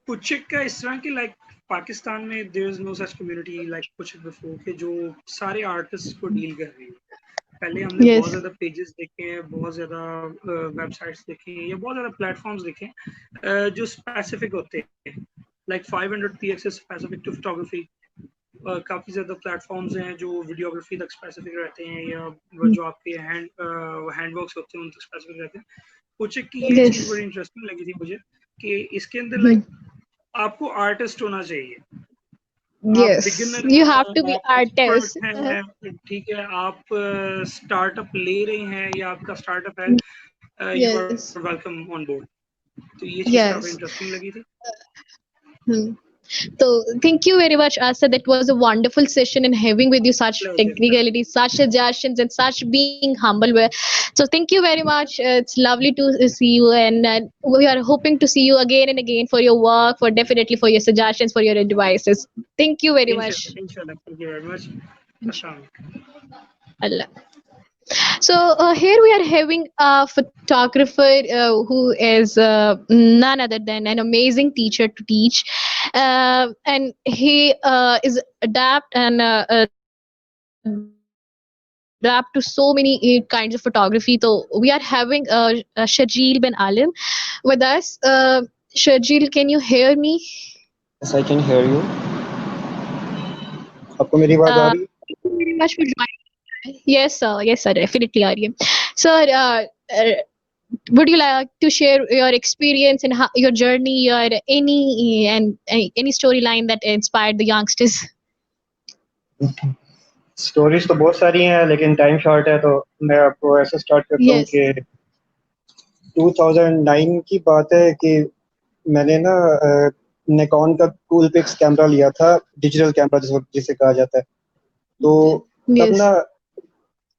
पुचिक का इस तरह की लाइक पाकिस्तान में there is no such community like पुचिक बिफोर के जो सारे आर्टिस्ट को डील कर रही है. पहले हमने Yes. बहुत ज्यादा पेजेस देखे हैं, बहुत ज्यादा वेबसाइट्स देखे हैं या बहुत ज्यादा प्लेटफॉर्म्स देखे हैं जो स्पेसिफिक होते हैं, like 500px specific to photography. काफी ज्यादा प्लेटफॉर्म्स हैं जो वीडियोग्राफी तक स्पेसिफिक रहते हैं या जो आपके हैंडवर्क्स होते हैं उन तक स्पेसिफिक रहते हैं. पुचिक की ये चीज Yes. बड़ी इंटरेस्टिंग लगी थी मुझे कि इसके अंदर Hmm. लाइक आपको आर्टिस्ट होना चाहिए. आप Yes. बिगिनर You हैं, have to be आप artist. एक्सपर्ट हैं, ठीक है, आप स्टार्टअप ले रहे हैं या आपका स्टार्टअप है, you Yes. Are welcome on board. तो ये चीज काफी Yes. इंटरेस्टिंग लगी थी. Hmm. So thank you very much, Asa. That was a wonderful session and having with you such Pleasure. technicalities, such suggestions, and such being humble. So thank you very much. It's lovely to see you, and we are hoping to see you again and again for your work, for definitely for your suggestions, for your advices. Thank you very much. Inshallah. Thank you very much. Assalamu. Allah. So here we are having a photographer who is none other than an amazing teacher to teach, and he is adapt to so many kinds of photography. So we are having Shajil bin Alim with us. Shajil, can you hear me? Yes, I can hear you. आपको मेरी आवाज आ रही है? Thank you very much for joining. Yes, sir. Yes, sir. Definitely are you. Sir, would you like to share your experience and how, your journey, your any storyline that inspired the youngsters? Stories तो बहुत सारी हैं लेकिन time short है तो मैं आपको ऐसे स्टार्ट करता हूँ Yes. कि 2009 की बात है कि मैंने ना निकॉन का कूल पिक्स कैमरा लिया था, डिजिटल कैमरा जिसे कहा जाता है. तो Yes.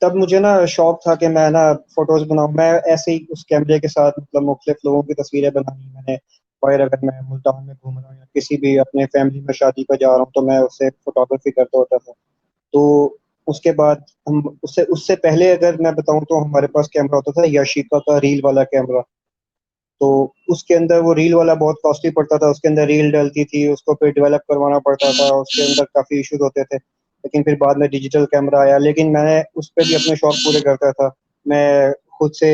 तब मुझे ना शौक था कि मैं ना फोटोज बनाऊं. मैं ऐसे ही उस कैमरे के साथ मतलब मुख्तलिफ लोगों की तस्वीरें बनानी मैंने. और अगर मैं मुल्तान में घूम रहा हूँ या किसी भी अपने फैमिली में शादी पर जा रहा हूँ तो मैं उससे फोटोग्राफी करता होता था. तो उसके बाद हम उससे पहले अगर मैं बताऊं तो हमारे पास कैमरा होता था याशिका का रील वाला कैमरा. तो उसके अंदर वो रील वाला बहुत कॉस्टली पड़ता था. उसके अंदर रील डलती थी, उसको फिर डेवलप करवाना पड़ता था, उसके अंदर काफ़ी इश्यूज होते थे. लेकिन फिर बाद में डिजिटल कैमरा आया, लेकिन मैं उस पर भी अपने शौक पूरे करता था. मैं खुद से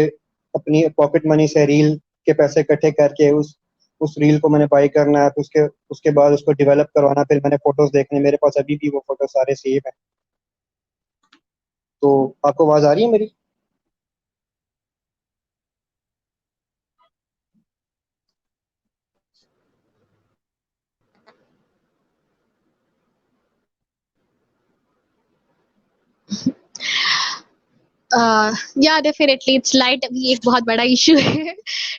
अपनी पॉकेट मनी से रील के पैसे इकट्ठे करके उस रील को मैंने बाई करना, फिर उसके बाद उसको डेवलप करवाना, फिर मैंने फोटोज देखने. मेरे पास अभी भी वो फोटो सारे सेव हैं. तो आपको आवाज आ रही है मेरी? Yeah, definitely. It's light अभी एक बहुत बड़ा issue है.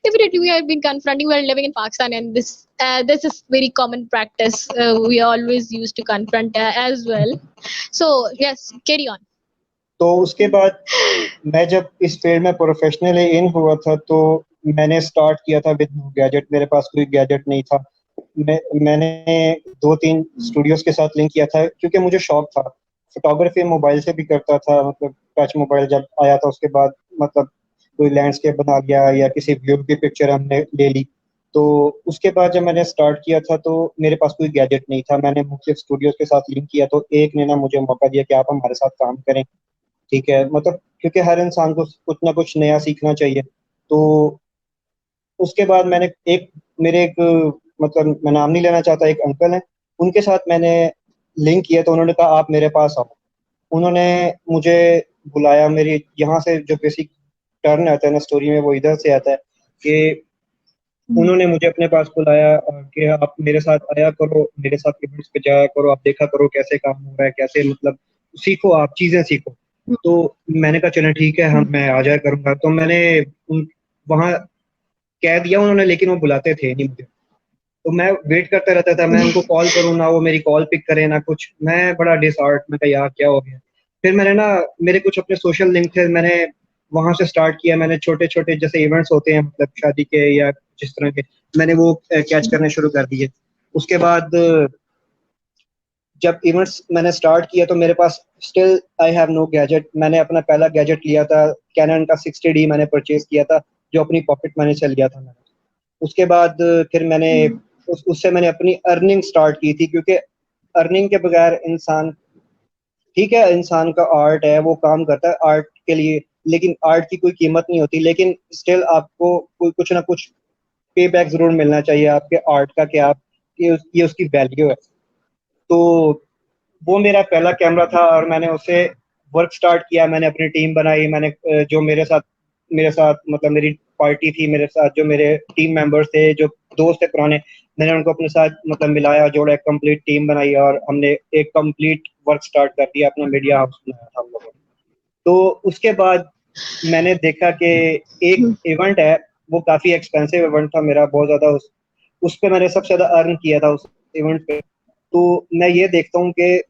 Definitely, we have been confronting. We are living in Pakistan, and this is very common practice. We always used to confront as well. So yes, carry on. तो उसके बाद मैं जब इस फील्ड में प्रोफेशनली इन हुआ था तो मैंने स्टार्ट किया था विद नो गैजेट. मेरे पास कोई गैजेट नहीं था. मैंने 2-3 स्टूडियोज के साथ लिंक किया था क्योंकि मुझे शौक था. फोटोग्राफी मोबाइल से भी करता था, मतलब टच मोबाइल जब आया था उसके बाद मतलब कोई लैंडस्केप बना लिया या किसी व्यू की पिक्चर हमने ले ली. तो उसके बाद जब मैंने स्टार्ट किया था तो मेरे पास कोई गैजेट नहीं था. मैंने मुख्तलिफ स्टूडियोज के साथ लिंक किया तो एक ने ना मुझे मौका दिया कि आप हमारे साथ काम करें. ठीक है, मतलब क्योंकि हर इंसान को कुछ ना कुछ नया सीखना चाहिए. तो उसके बाद मैंने मेरे एक मतलब मैं नाम नहीं लेना चाहता, एक अंकल हैं, उनके साथ मैंने लिंक किया. तो उन्होंने कहा आप मेरे पास आओ. उन्होंने मुझे बुलाया. मेरी यहाँ से जो बेसिक टर्न आता है ना स्टोरी में वो इधर से आता है कि उन्होंने मुझे अपने पास बुलाया कि आप मेरे साथ आया करो, मेरे साथ इवेंट्स पे जाया करो, आप देखा करो कैसे काम हो रहा है, कैसे मतलब सीखो, आप चीज़ें सीखो. तो मैंने कहा चलो ठीक है, मैं आ जाया करूँगा. तो मैंने वहाँ कह दिया उन्होंने, लेकिन वो बुलाते थे नहीं मुझे. तो मैं वेट करता रहता था. मैं उनको कॉल करूँ ना वो मेरी कॉल पिक करे ना कुछ. मैं बड़ा डिसहार्ट, मैं कहा यार क्या हो गया. फिर मैंने ना मेरे कुछ अपने सोशल लिंक थे, मैंने वहां से स्टार्ट किया मैंने, छोटे छोटे जैसे इवेंट्स होते हैं मतलब शादी के या जिस तरह के, मैंने वो कैच करने शुरू कर दिए। उसके बाद जब इवेंट्स मैंने स्टार्ट किया तो मेरे पास still I have no gadget. मैंने अपना पहला गैजेट लिया था कैनन का 60D मैंने परचेज किया था, जो अपनी पॉकेट मनी से लिया था मैंने। उसके बाद फिर मैंने उससे मैंने अपनी अर्निंग स्टार्ट की थी, क्योंकि अर्निंग के बगैर इंसान, ठीक है इंसान का आर्ट है वो काम करता है आर्ट के लिए, लेकिन आर्ट की कोई कीमत नहीं होती, लेकिन स्टिल आपको कुछ ना कुछ पे बैक जरूर मिलना चाहिए आपके आर्ट का, कि आप ये उसकी वैल्यू है। तो वो मेरा पहला कैमरा था और मैंने उससे वर्क स्टार्ट किया। मैंने अपनी टीम बनाई, मैंने जो मेरे साथ मतलब मेरी पार्टी थी, मेरे साथ जो मेरे टीम मेंबर्स थे, जो दोस्त थे पुराने, मैंने उनको अपने साथ मतलब मिलाया, जोड़ा, एक कंप्लीट टीम बनाई और हमने एक कंप्लीट वर्क स्टार्ट कर दिया, अपना मीडिया हाउस बनाया था हम लोगों ने। तो उसके बाद मैंने देखा कि एक इवेंट है, वो काफी एक्सपेंसिव इवेंट था मेरा, बहुत ज्यादा उस पे मैंने सबसे ज्यादा अर्न किया था उस इवेंट पे। तो मैं ये देखता हूँ कि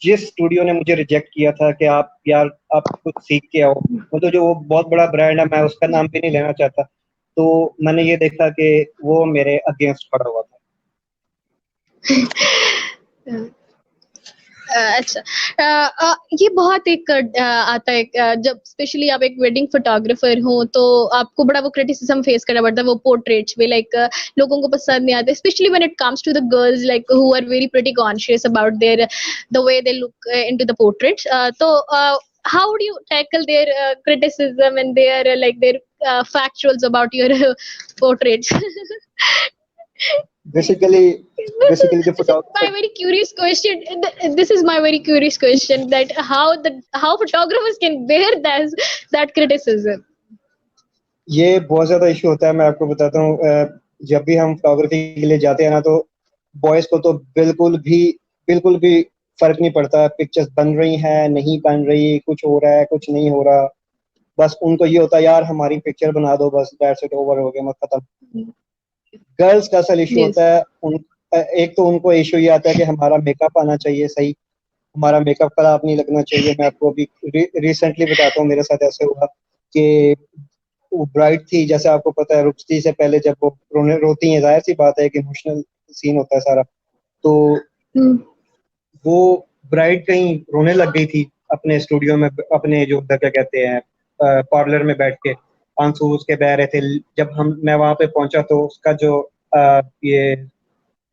जिस स्टूडियो ने मुझे रिजेक्ट किया था कि आप यार आप कुछ सीख के आओ, मतलब जो वो बहुत बड़ा ब्रांड है, मैं उसका नाम भी नहीं लेना चाहता, तो मैंने ये देखा कि वो मेरे अगेंस्ट खड़ा हुआ था। अच्छा, ये बहुत एक आता है जब स्पेशली आप एक वेडिंग फोटोग्राफर हो तो आपको बड़ा वो क्रिटिसिज्म फेस करना पड़ता है, वो पोर्ट्रेट्स में लाइक लोगों को पसंद नहीं आते, specially when it comes to the girls like who are very pretty conscious about their the way they look into the portraits. तो how do you tackle their criticism and their like their factuals about your portraits? Basically the This is my photographer, very curious question. This is my very curious question that how photographers can bear that criticism. ये बहुत ज्यादा issue होता है। मैं आपको बताता हूँ, जब भी हम फोटोग्राफी के लिए जाते हैं ना, तो बॉयज को तो बिल्कुल भी फर्क नहीं पड़ता पिक्चर्स बन रही हैं नहीं बन रही, कुछ हो रहा है कुछ नहीं हो रहा, बस उनको ये होता है यार हमारी पिक्चर बना दो, बस दैट्स इट, ओवर हो गया, मत खत्म। गर्ल्स का असल इशू Yes. होता है एक तो उनको इशू ये आता है कि हमारा मेकअप आना चाहिए सही, हमारा मेकअप खराब नहीं लगना चाहिए। मैं आपको अभी रिसेंटली बताता हूँ, मेरे साथ ऐसे हुआ कि वो ब्राइड थी, जैसे आपको पता है रुखसती से पहले जब वो रोती हैं, जाहिर सी बात है कि इमोशनल सीन होता है सारा, तो Hmm. वो ब्राइड कहीं रोने लग गई थी अपने स्टूडियो में, अपने जो क्या कहते हैं पार्लर में बैठ के, आंसू उसके बह रहे थे। जब मैं वहां पे पहुंचा तो उसका जो ये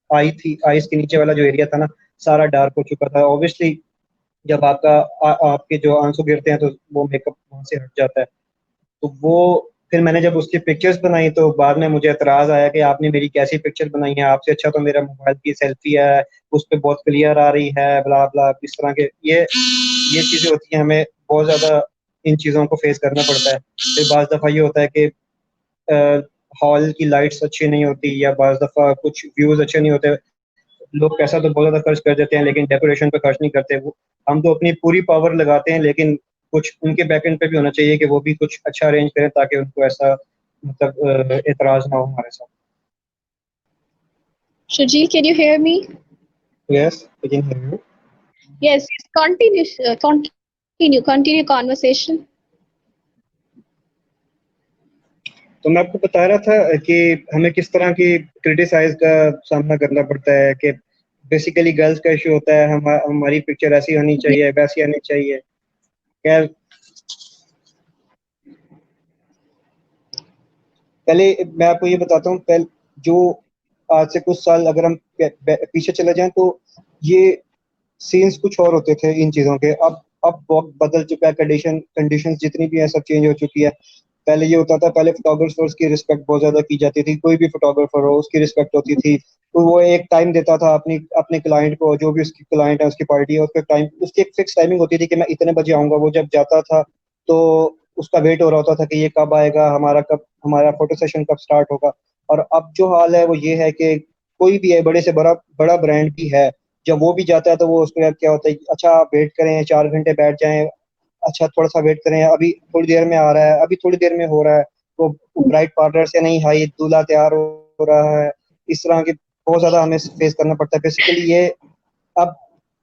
आईज के नीचे वाला जो एरिया था ना, सारा डार्क हो चुका था। ऑब्वियसली जब आपके जो आंसू गिरते हैं तो वो मेकअप वहां से हट जाता है। तो वो फिर मैंने जब उसकी पिक्चर्स बनाई तो बाद में मुझे एतराज आया कि आपने मेरी कैसी पिक्चर बनाई है, आपसे अच्छा तो मेरा मोबाइल की सेल्फी है, उस पर बहुत क्लियर आ रही है, ब्ला ब्ला, इस तरह के ये चीजें होती हैं। हमें बहुत ज्यादा इन चीजों को फेस करना पड़ता है। फिर बाज दफा ये होता है कि हॉल की लाइट्स अच्छी नहीं होती, या बाज दफा कुछ व्यूज अच्छे नहीं होते। लोग पैसा तो बहुत ज्यादा खर्च कर देते हैं लेकिन डेकोरेशन पे खर्च नहीं करते। वो हम तो अपनी पूरी पावर लगाते हैं, लेकिन कुछ उनके बैकएंड पे भी होना चाहिए कि वो भी कुछ अच्छा अरेंज करें ताकि उनको ऐसा मतलब एतराज ना हो हमारे साथ। Shajil, can you hear me? Yes, I can hear you. Yes. Continue conversation. तो मैं आपको बता रहा था कि हमें किस तरह की क्रिटिसाइज का सामना करना पड़ता है, कि बेसिकली गर्ल्स का इशू होता है हमारी पिक्चर ऐसी होनी चाहिए, वैसी होनी चाहिए। खैर पहले मैं आपको ये बताता हूँ, पहले जो आज से कुछ साल अगर हम पीछे चले जाएं तो ये सीन्स कुछ और होते थे इन चीज़ों के। अब बहुत बदल चुका है, कंडीशंस जितनी भी है सब चेंज हो चुकी है। पहले ये होता था, पहले फोटोग्राफर्स की रिस्पेक्ट बहुत ज्यादा की जाती थी, कोई भी फोटोग्राफर हो उसकी रिस्पेक्ट होती थी। तो वो एक टाइम देता था अपने क्लाइंट को, जो भी उसकी क्लाइंट है उसकी पार्टी है, उसकी एक फिक्स टाइमिंग होती थी कि मैं इतने बजे आऊंगा। वो जब जाता था तो उसका वेट हो रहा होता था कि ये कब आएगा, हमारा फोटो सेशन कब स्टार्ट होगा। और अब जो हाल है वो ये है कि कोई भी है, बड़े से बड़ा बड़ा ब्रांड भी है, जब वो भी जाता है तो वो उसके बाद क्या होता है, अच्छा आप वेट करें 4 घंटे बैठ जाएं, अच्छा थोड़ा सा वेट करें, अभी थोड़ी देर में आ रहा है, अभी थोड़ी देर में हो रहा है। तो ब्राइड पार्लर से नहीं आई, दूल्हा तैयार हो रहा है, इस तरह के बहुत ज्यादा हमें फेस करना पड़ता है। बेसिकली ये अब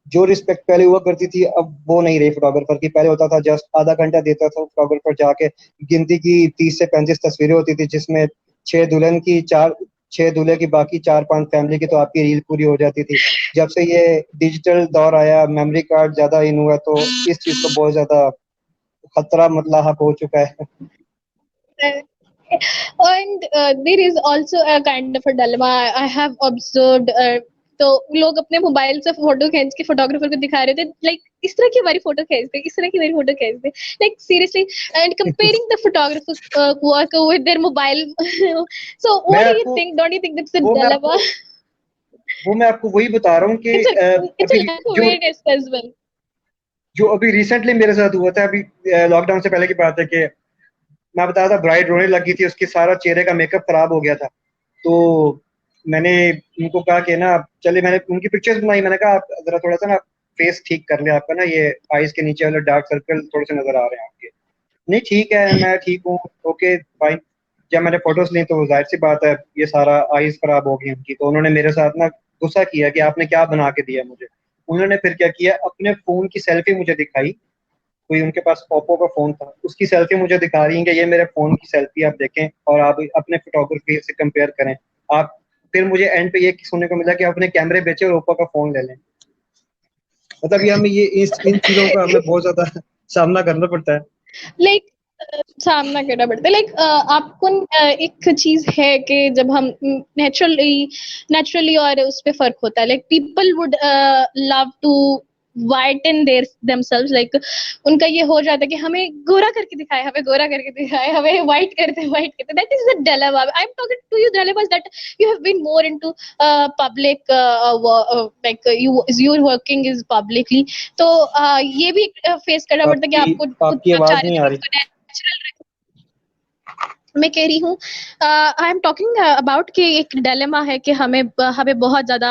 जो रिस्पेक्ट पहले हुआ करती थी अब वो नहीं रही फोटोग्राफर की। पहले होता था जस्ट आधा घंटा देता था फोटोग्राफर, जाके गिनती की 30 से 35 तस्वीरें होती थी, जिसमें 6 दूल्हे की बाकी 4-5 फैमिली की, तो आपकी रील पूरी हो जाती थी। जब से ये डिजिटल दौर आया, मेमोरी कार्ड ज्यादा इन हुआ, तो इस चीज को बहुत ज्यादा खतरा मतलब हो चुका है। And there is also a kind of a dilemma I have observed. तो लोग अपने मोबाइल से फोटो खींच के फोटोग्राफर को दिखा रहे थे, लाइक इस तरह की हमारी फोटो खींचते, इस तरह की हमारी फोटो खींचते, like seriously, and comparing the photographer work with their mobile. So मैं what do you आपको think? Don't you think that's a वो मैं dilemma? आपको वो मैं आपको वही बता रहा हूँ कि It's a अभी lack of जो awareness as well. जो अभी रिसेंटली मेरे साथ हुआ था, अभी लॉकडाउन से पहले की बात है, कि मैं बता रहा था ब्राइड रोने लगी थी, उसकी सारा चेहरे का मेकअप खराब हो गया था। तो मैंने उनको कहा कि ना चलिए, मैंने उनकी पिक्चर्स बनाई, मैंने कहा आप जरा थोड़ा सा ना फेस ठीक कर ले, आपका ना ये आईज के नीचे वाले डार्क सर्कल थोड़े से नजर आ रहे हैं आपके। नहीं ठीक है, मैं ठीक हूँ, ओके फाइन। जब मैंने फोटोज ली तो जाहिर सी बात है ये सारा आईज खराब हो गई उनकी। तो उन्होंने मेरे साथ ना गुस्सा किया कि आपने क्या बना के दिया मुझे। उन्होंने फिर क्या किया, अपने फोन की सेल्फी मुझे दिखाई। कोई उनके पास ओप्पो का फोन था, उसकी सेल्फी मुझे दिखा रही है कि ये मेरे फोन की सेल्फी आप देखें और आप अपने फोटोग्राफी से कंपेयर करें। आप फिर मुझे एंड पे ये सुनने को मिला कि आप अपने कैमरे बेचे और ओप्पो का फोन ले लें। मतलब ये हमें इन चीजों का हमें बहुत ज्यादा सामना करना पड़ता है। लाइक सामना करना पड़ता है, लाइक आपको एक चीज है कि जब हम नेचुरली और उस पे फर्क होता है, like people would love to whiten their themselves, like उनका ये हो जाता है कि हमें गोरा करके दिखाए, हमें वाइट करते, that is the dilemma. I'm talking to you dilemmas that you have been more into public, like your working is publicly, तो ये भी फेस करना पड़ता है कि आपको आपकी आप आवाज चाह रहे नहीं थे आ कि रही। उसको नेचुरल, मैं कह रही हूँ आई एम टॉकिंग अबाउट कि एक डिलेमा है कि हमें बहुत ज्यादा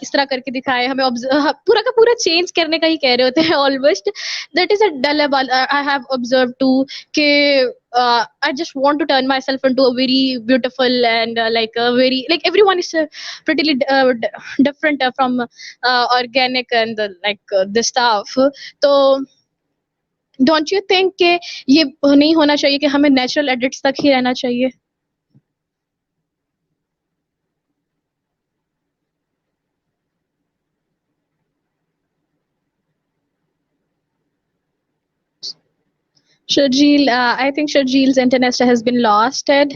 इस तरह करके दिखाए, हमें पूरा का पूरा चेंज करने का ही कह रहे होते हैं almost. That is a dilemma I have observe too कि I just want to turn myself into a very beautiful and like everyone is pretty different from organic and this stuff. तो don't you think कि ये नहीं होना चाहिए कि हमें natural edits तक ही रहना चाहिए? Shajil, I think Shajil's internet has been lost. There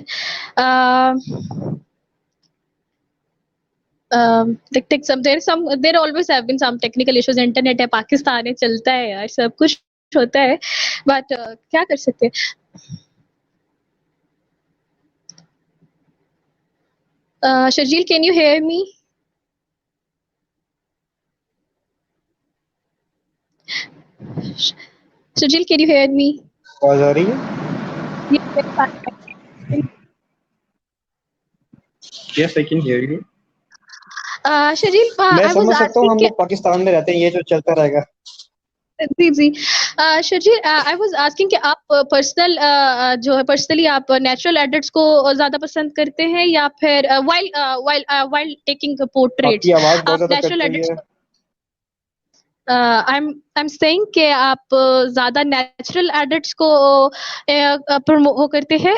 always have been some technical issues. Internet है, पाकिस्तान है, चलता है यार, सब कुछ होता है, बट क्या कर सकते हैं. Shajil, can you hear me? Shajil, can you hear me? आवाज आ रही है? Yes, I can hear you. Shajil, मैं I was समझ सकता हूँ, हम asking लोग पाकिस्तान में रहते हैं, ये जो चलता रहेगा। जी शजील, आई वाज आस्किंग कि आप जो है पर्सनली आप नेचुरल एडिट्स को ज्यादा पसंद करते हैं या फिर वाइल टेकिंग पोर्ट्रेट्स आपकी आवाज बहुत आप ज्यादा कट नेचुरल रही एडिट्स है। आई एम सेइंग कि आप ज्यादा नेचुरल एडिट्स को वो करते हैं,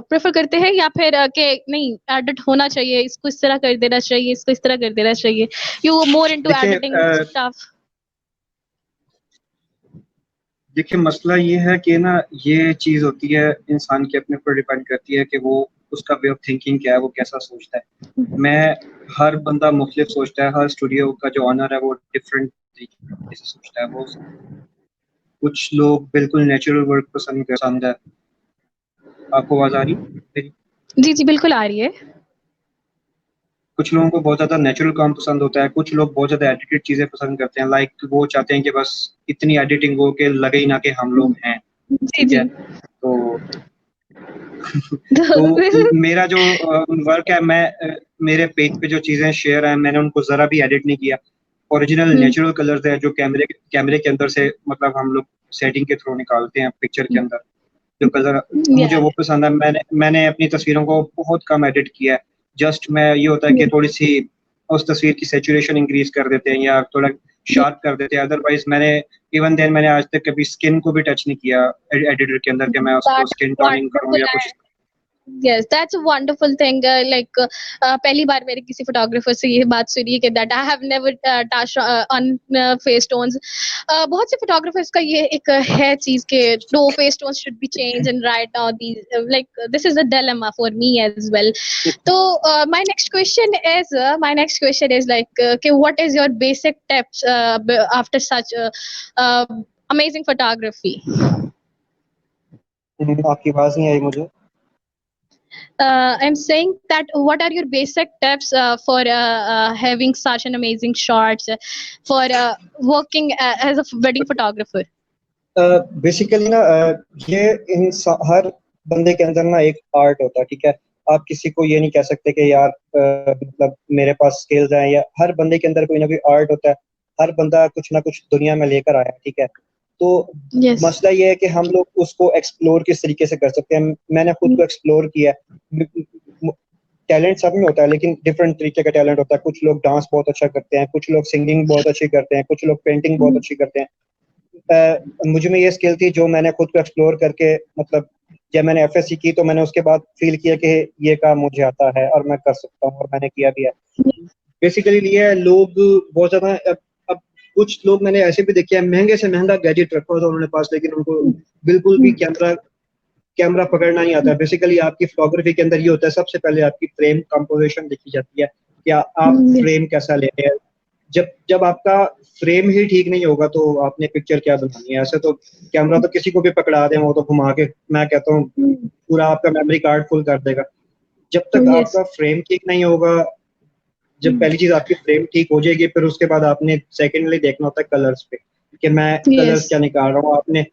प्रेफर करते हैं, या फिर कि नहीं एडिट होना चाहिए, इसको इस तरह कर देना चाहिए, इसको इस तरह कर देना चाहिए, you more into editing stuff? देखिए मसला ये है कि ना, ये चीज होती है इंसान के अपने ऊपर डिपेंड करती है कि वो उसका वे ऑफ थिंकिंग क्या है, वो कैसा सोचता है। मैं हर बंदा मुख्तलिफ सोचता है, हर स्टूडियो का जो ऑनर है वो डिफरेंट तरीके से सोचता है। वो कुछ लोग बिल्कुल नेचुरल वर्क पसंद है। आपको आवाज आ रही है? जी जी बिल्कुल आ रही है. कुछ लोगों को बहुत ज्यादा नेचुरल काम पसंद होता है, कुछ लोग बहुत ज्यादा एडिटेड चीजें पसंद करते हैं, लाइक वो चाहते हैं कि बस इतनी एडिटिंग हो के लगे ही ना कि हम लोग हैं। जी ठीक जी. है, तो मेरा जो वर्क है, मैं मेरे पेज पे जो चीजें शेयर है, मैंने उनको जरा भी एडिट नहीं किया। ओरिजिनल नेचुरल कलर्स है जो कैमरे के अंदर से मतलब हम लोग सेटिंग के थ्रू निकालते हैं पिक्चर के अंदर, जो कलर मुझे वो पसंद है। मैंने अपनी तस्वीरों को बहुत कम एडिट किया है। जस्ट मैं ये होता है कि थोड़ी सी उस तस्वीर की सैचुरेशन इंक्रीज कर देते हैं या थोड़ा शार्प कर देते हैं। अदरवाइज मैंने इवन देन मैंने आज तक कभी स्किन को भी टच नहीं किया एडिटर के अंदर कि मैं उसको That's स्किन टोनिंग करूं wonderful. या कुछ। Yes, that's a wonderful thing. पहली बार मैंने किसी फोटोग्राफर से ये बात सुनी कि that I have never touched on face tones. बहुत से फोटोग्राफर्स का ये एक है चीज कि no face tones should be changed and right now these this is a dilemma for me as well. So my next question is what is your basic tips after such amazing photography? आपकी आवाज नहीं आई मुझे। I'm saying that what are your basic tips for having such an amazing shots for working as a wedding photographer? Basically ना ये हर बंदे के अंदर ना एक आर्ट होता है, ठीक है। आप किसी को ये नहीं कह सकते कि यार मतलब मेरे पास स्किल्स हैं, या हर बंदे के अंदर कोई ना कोई आर्ट होता है। हर बंदा कुछ ना कुछ दुनिया में लेकर आया है, ठीक है। तो Yes. मसला ये है कि हम लोग उसको एक्सप्लोर किस तरीके से कर सकते हैं। मैंने खुद को एक्सप्लोर किया है। टैलेंट सब में होता है, लेकिन डिफरेंट तरीके का टैलेंट होता है। कुछ लोग डांस बहुत अच्छा करते हैं, कुछ लोग सिंगिंग बहुत अच्छी करते हैं, कुछ लोग पेंटिंग बहुत अच्छी करते हैं। मुझे में ये स्किल थी जो मैंने खुद को एक्सप्लोर करके, मतलब जब मैंने एफएससी की तो मैंने उसके बाद फील किया कि ये काम मुझे आता है और मैं कर सकता हूँ, और मैंने किया भी है। बेसिकली लिए लोग बहुत ज्यादा अब कुछ लोग मैंने ऐसे भी देखे हैं, महंगे से महंगा गैजेट रखा होता है उन्होंने पास, लेकिन उनको बिल्कुल भी कैमरा पकड़ना नहीं आता। बेसिकली आपकी फोटोग्राफी के अंदर ये होता है, सबसे पहले आपकी फ्रेम कंपोजिशन देखी जाती है, क्या आप फ्रेम कैसा ले रहे हैं। जब आपका फ्रेम ही ठीक नहीं होगा तो आपने पिक्चर क्या बनानी है। ऐसे तो कैमरा तो किसी को भी पकड़ा दे, वो तो घुमा के, मैं कहता हूँ पूरा आपका मेमोरी कार्ड फुल कर देगा। जब तक Yes. आपका फ्रेम ठीक नहीं होगा, जब पहली चीज आपकी फ्रेम ठीक हो जाएगी, फिर उसके बाद आपने सेकेंडली देखना होता है कलर्स पे कि मैं कलर्स क्या निकाल रहा हूँ। आपने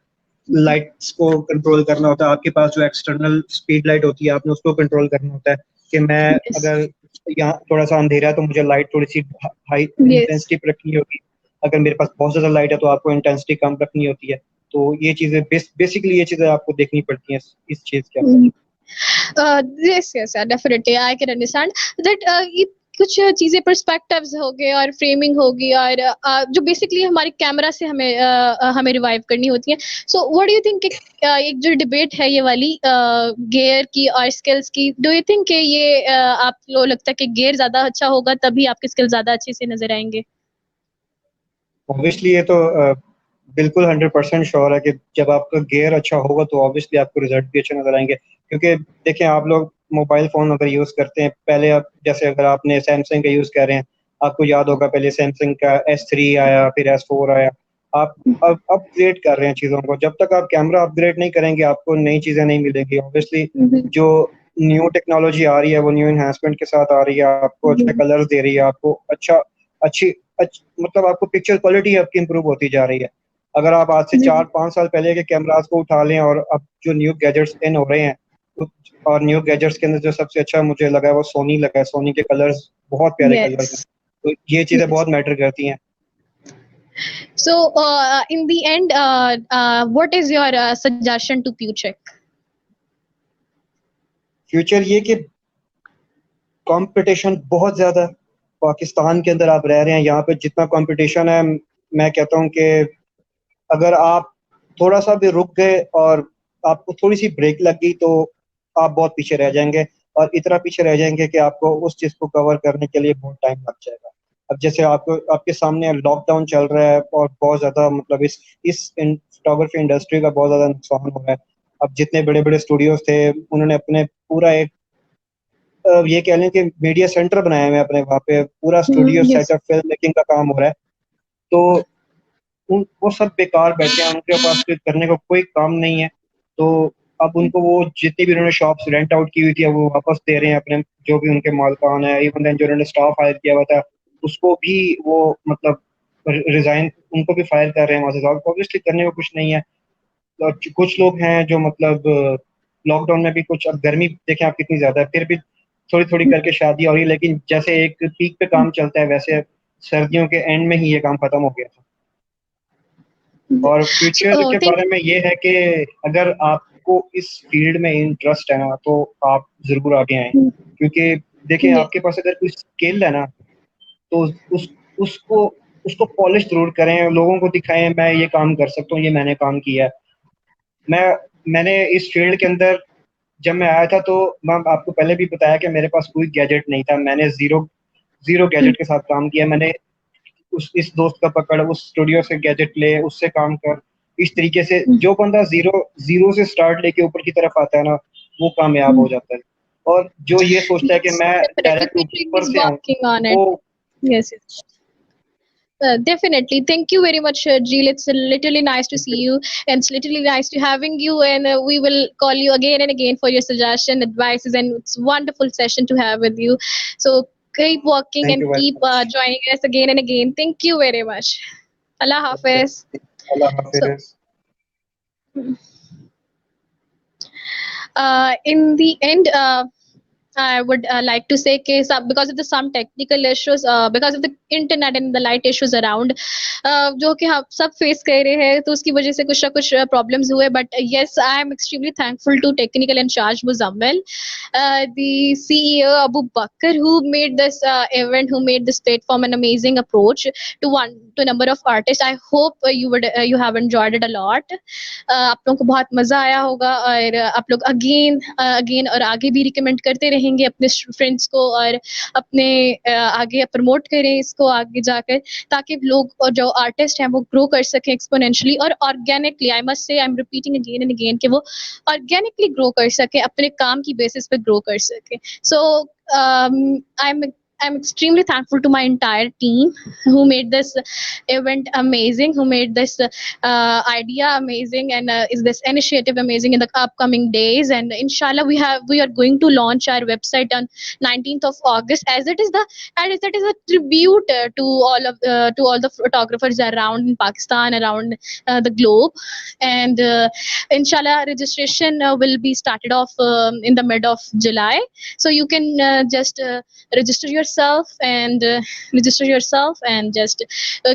लाइट्स को कंट्रोल करना होता है। आपके पास जो एक्सटर्नल स्पीड लाइट होती है, आपने उसको कंट्रोल करना होता है कि मैं अगर यहाँ थोड़ा सा अंधेरा है तो मुझे लाइट थोड़ी सी हाई इंटेंसिटी पे रखनी होगी। अगर मेरे पास बहुत ज्यादा लाइट है तो आपको इंटेंसिटी कम रखनी होती है। तो ये चीजें बेसिकली ये चीजें आपको देखनी पड़ती हैं इस चीज के अंदर। Yes, definitely I can understand that ये कुछ चीजें पर्सपेक्टिव्स हो गए और फ्रेमिंग होगी और जो बेसिकली हमारे कैमरा से हमें रिवाइव करनी होती है। So what do you think एक जो डिबेट है ये वाली गियर की और स्किल्स की, डू यू थिंक कि ये आपको लगता है कि गियर ज्यादा अच्छा होगा तभी आपके स्किल्स ज्यादा अच्छे से नजर आएंगे? ऑब्वियसली ये तो बिल्कुल 100% श्योर है कि जब आपका गियर अच्छा होगा तो ऑब्वियसली आपको रिजल्ट भी अच्छे नजर आएंगे। क्योंकि देखें, आप लोग मोबाइल फोन अगर यूज करते हैं, पहले आप जैसे अगर आपने सैमसंग का यूज कर रहे हैं, आपको याद होगा पहले सैमसंग का S3 आया, फिर S4 आया। आप अब अपग्रेड कर रहे हैं चीजों को। जब तक आप कैमरा अपग्रेड नहीं करेंगे आपको नई चीजें नहीं मिलेंगी। ऑब्वियसली जो न्यू टेक्नोलॉजी आ रही है वो न्यू एनहांसमेंट के साथ आ रही है, आपको अच्छे कलर्स दे रही है, आपको मतलब आपको पिक्चर क्वालिटी आपकी इंप्रूव होती जा रही है। अगर आप आज से 4-5 साल पहले के कैमरास को उठा लें और अब जो न्यू गैजेट्स इन हो रहे हैं, और न्यू गैजेट्स के अंदर जो सबसे अच्छा मुझे लगा है वो सोनी लगा है। सोनी के कलर्स बहुत प्यारे कलर्स हैं, तो ये चीजें बहुत मैटर करती हैं। So in the end what is your suggestion to future? Future ये कि कंपटीशन बहुत ज्यादा पाकिस्तान के अंदर आप रह रहे हैं, यहाँ पे जितना कंपटीशन है, मैं कहता हूँ कि अगर आप थोड़ा सा भी रुक गए और आपको थोड़ी सी ब्रेक लग गई तो आप बहुत पीछे रह जाएंगे, और इतना पीछे रह जाएंगे कि आपको उस चीज को कवर करने के लिए बहुत टाइम लग जाएगा। अब जैसे आपके सामने लॉकडाउन चल रहा है और बहुत ज्यादा मतलब इस फोटोग्राफी इंडस्ट्री का बहुत ज्यादा नुकसान हो रहा है। अब जितने बड़े बड़े स्टूडियोज थे उन्होंने अपने पूरा एक ये कह लें कि मीडिया सेंटर बनाया हुआ है अपने, वहाँ पे पूरा स्टूडियो सेटअप फिल्म मेकिंग का काम हो रहा है। तो वो सब बेकार बैठे हैं, उनके पास करने को कोई काम नहीं है। तो अब उनको वो जितनी भी उन्होंने शॉप्स रेंट आउट की हुई थी वो वापस दे रहे हैं अपने जो भी उनके मालकान है। इवन देन जो उन्होंने स्टाफ हायर किया हुआ था उसको भी वो मतलब रिजाइन, उनको भी फायर कर रहे हैं वहाँ से। ऑब्वियसली करने को कुछ नहीं है। और कुछ लोग हैं जो मतलब लॉकडाउन में भी कुछ, अब गर्मी देखें आप कितनी ज्यादा है, फिर भी थोड़ी थोड़ी करके शादी हो रही है, लेकिन जैसे एक पीक पे काम चलता है वैसे सर्दियों के एंड में ही ये काम खत्म हो गया था। और फ्यूचर के बारे में ये है कि अगर आपको इस फील्ड में इंटरेस्ट है ना तो आप जरूर आगे आए। क्योंकि देखिए आपके पास अगर कोई स्किल है ना तो उसको उसको पॉलिश जरूर करें, लोगों को दिखाएं मैं ये काम कर सकता हूँ, ये मैंने काम किया है। मैंने इस फील्ड के अंदर जब मैं आया था तो मैं आपको पहले भी बताया कि मेरे पास कोई गैजेट नहीं था, मैंने जीरो जीरो गैजेट के साथ काम किया। मैंने इस दोस्त का पकड़, उस स्टूडियो से गैजेट ले, उससे काम कर, इस तरीके से जो बंदा जीरो जीरो से स्टार्ट लेके ऊपर की तरफ आता है ना, वो कामयाब हो जाता है। और जो ये सोचता है कि मैं Definitely, डायरेक्ट Puchik ऊपर is से आऊं, working on it. वो Yes, yes. Definitely. Thank you very much, Jill. It's literally nice to see you, and it's literally nice to having you. And we will call you again and again for your suggestion, advices, and it's wonderful session to have with you. So keep working thank and you very keep much. joining us again and again. Thank you very much. Allah Hafiz. Allah So, Hafiz. in the end, I would like to say कि because of the some technical issues, because of the internet and the light issues around, जो कि हम सब face कर रहे हैं, तो उसकी वजह से कुछ ना कुछ problems हुए. But yes, I am extremely thankful to technical in charge Muzammil, the CEO Abu Bakr, who made this event, who made this platform an amazing approach to number of artists. I hope you have enjoyed it a lot. आप लोगों को बहुत मजा आया होगा, और आप लोग अगेन और आगे भी रिकमेंड करते रहेंगे अपने फ्रेंड्स को, और अपने आगे प्रमोट करें इसको आगे जाकर, ताकि लोग और जो आर्टिस्ट हैं वो ग्रो कर सकें एक्सपोनेंशियली और organically. I must say, I am repeating again and again, कि वो ऑर्गेनिकली ग्रो कर सके, अपने काम की बेसिस पे ग्रो कर सके. सो I'm extremely thankful to my entire team who made this event amazing, who made this idea amazing, and is this initiative amazing in the upcoming days. And inshallah, we are going to launch our website on 19th of August, as it is a tribute to all the photographers around in Pakistan, around the globe. And inshallah, registration will be started off in the mid of July, so you can just register yourself and just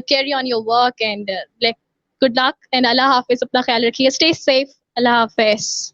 carry on your work, and like good luck and Allah Hafiz. Apna khayal rakhiye, stay safe. Allah Hafiz.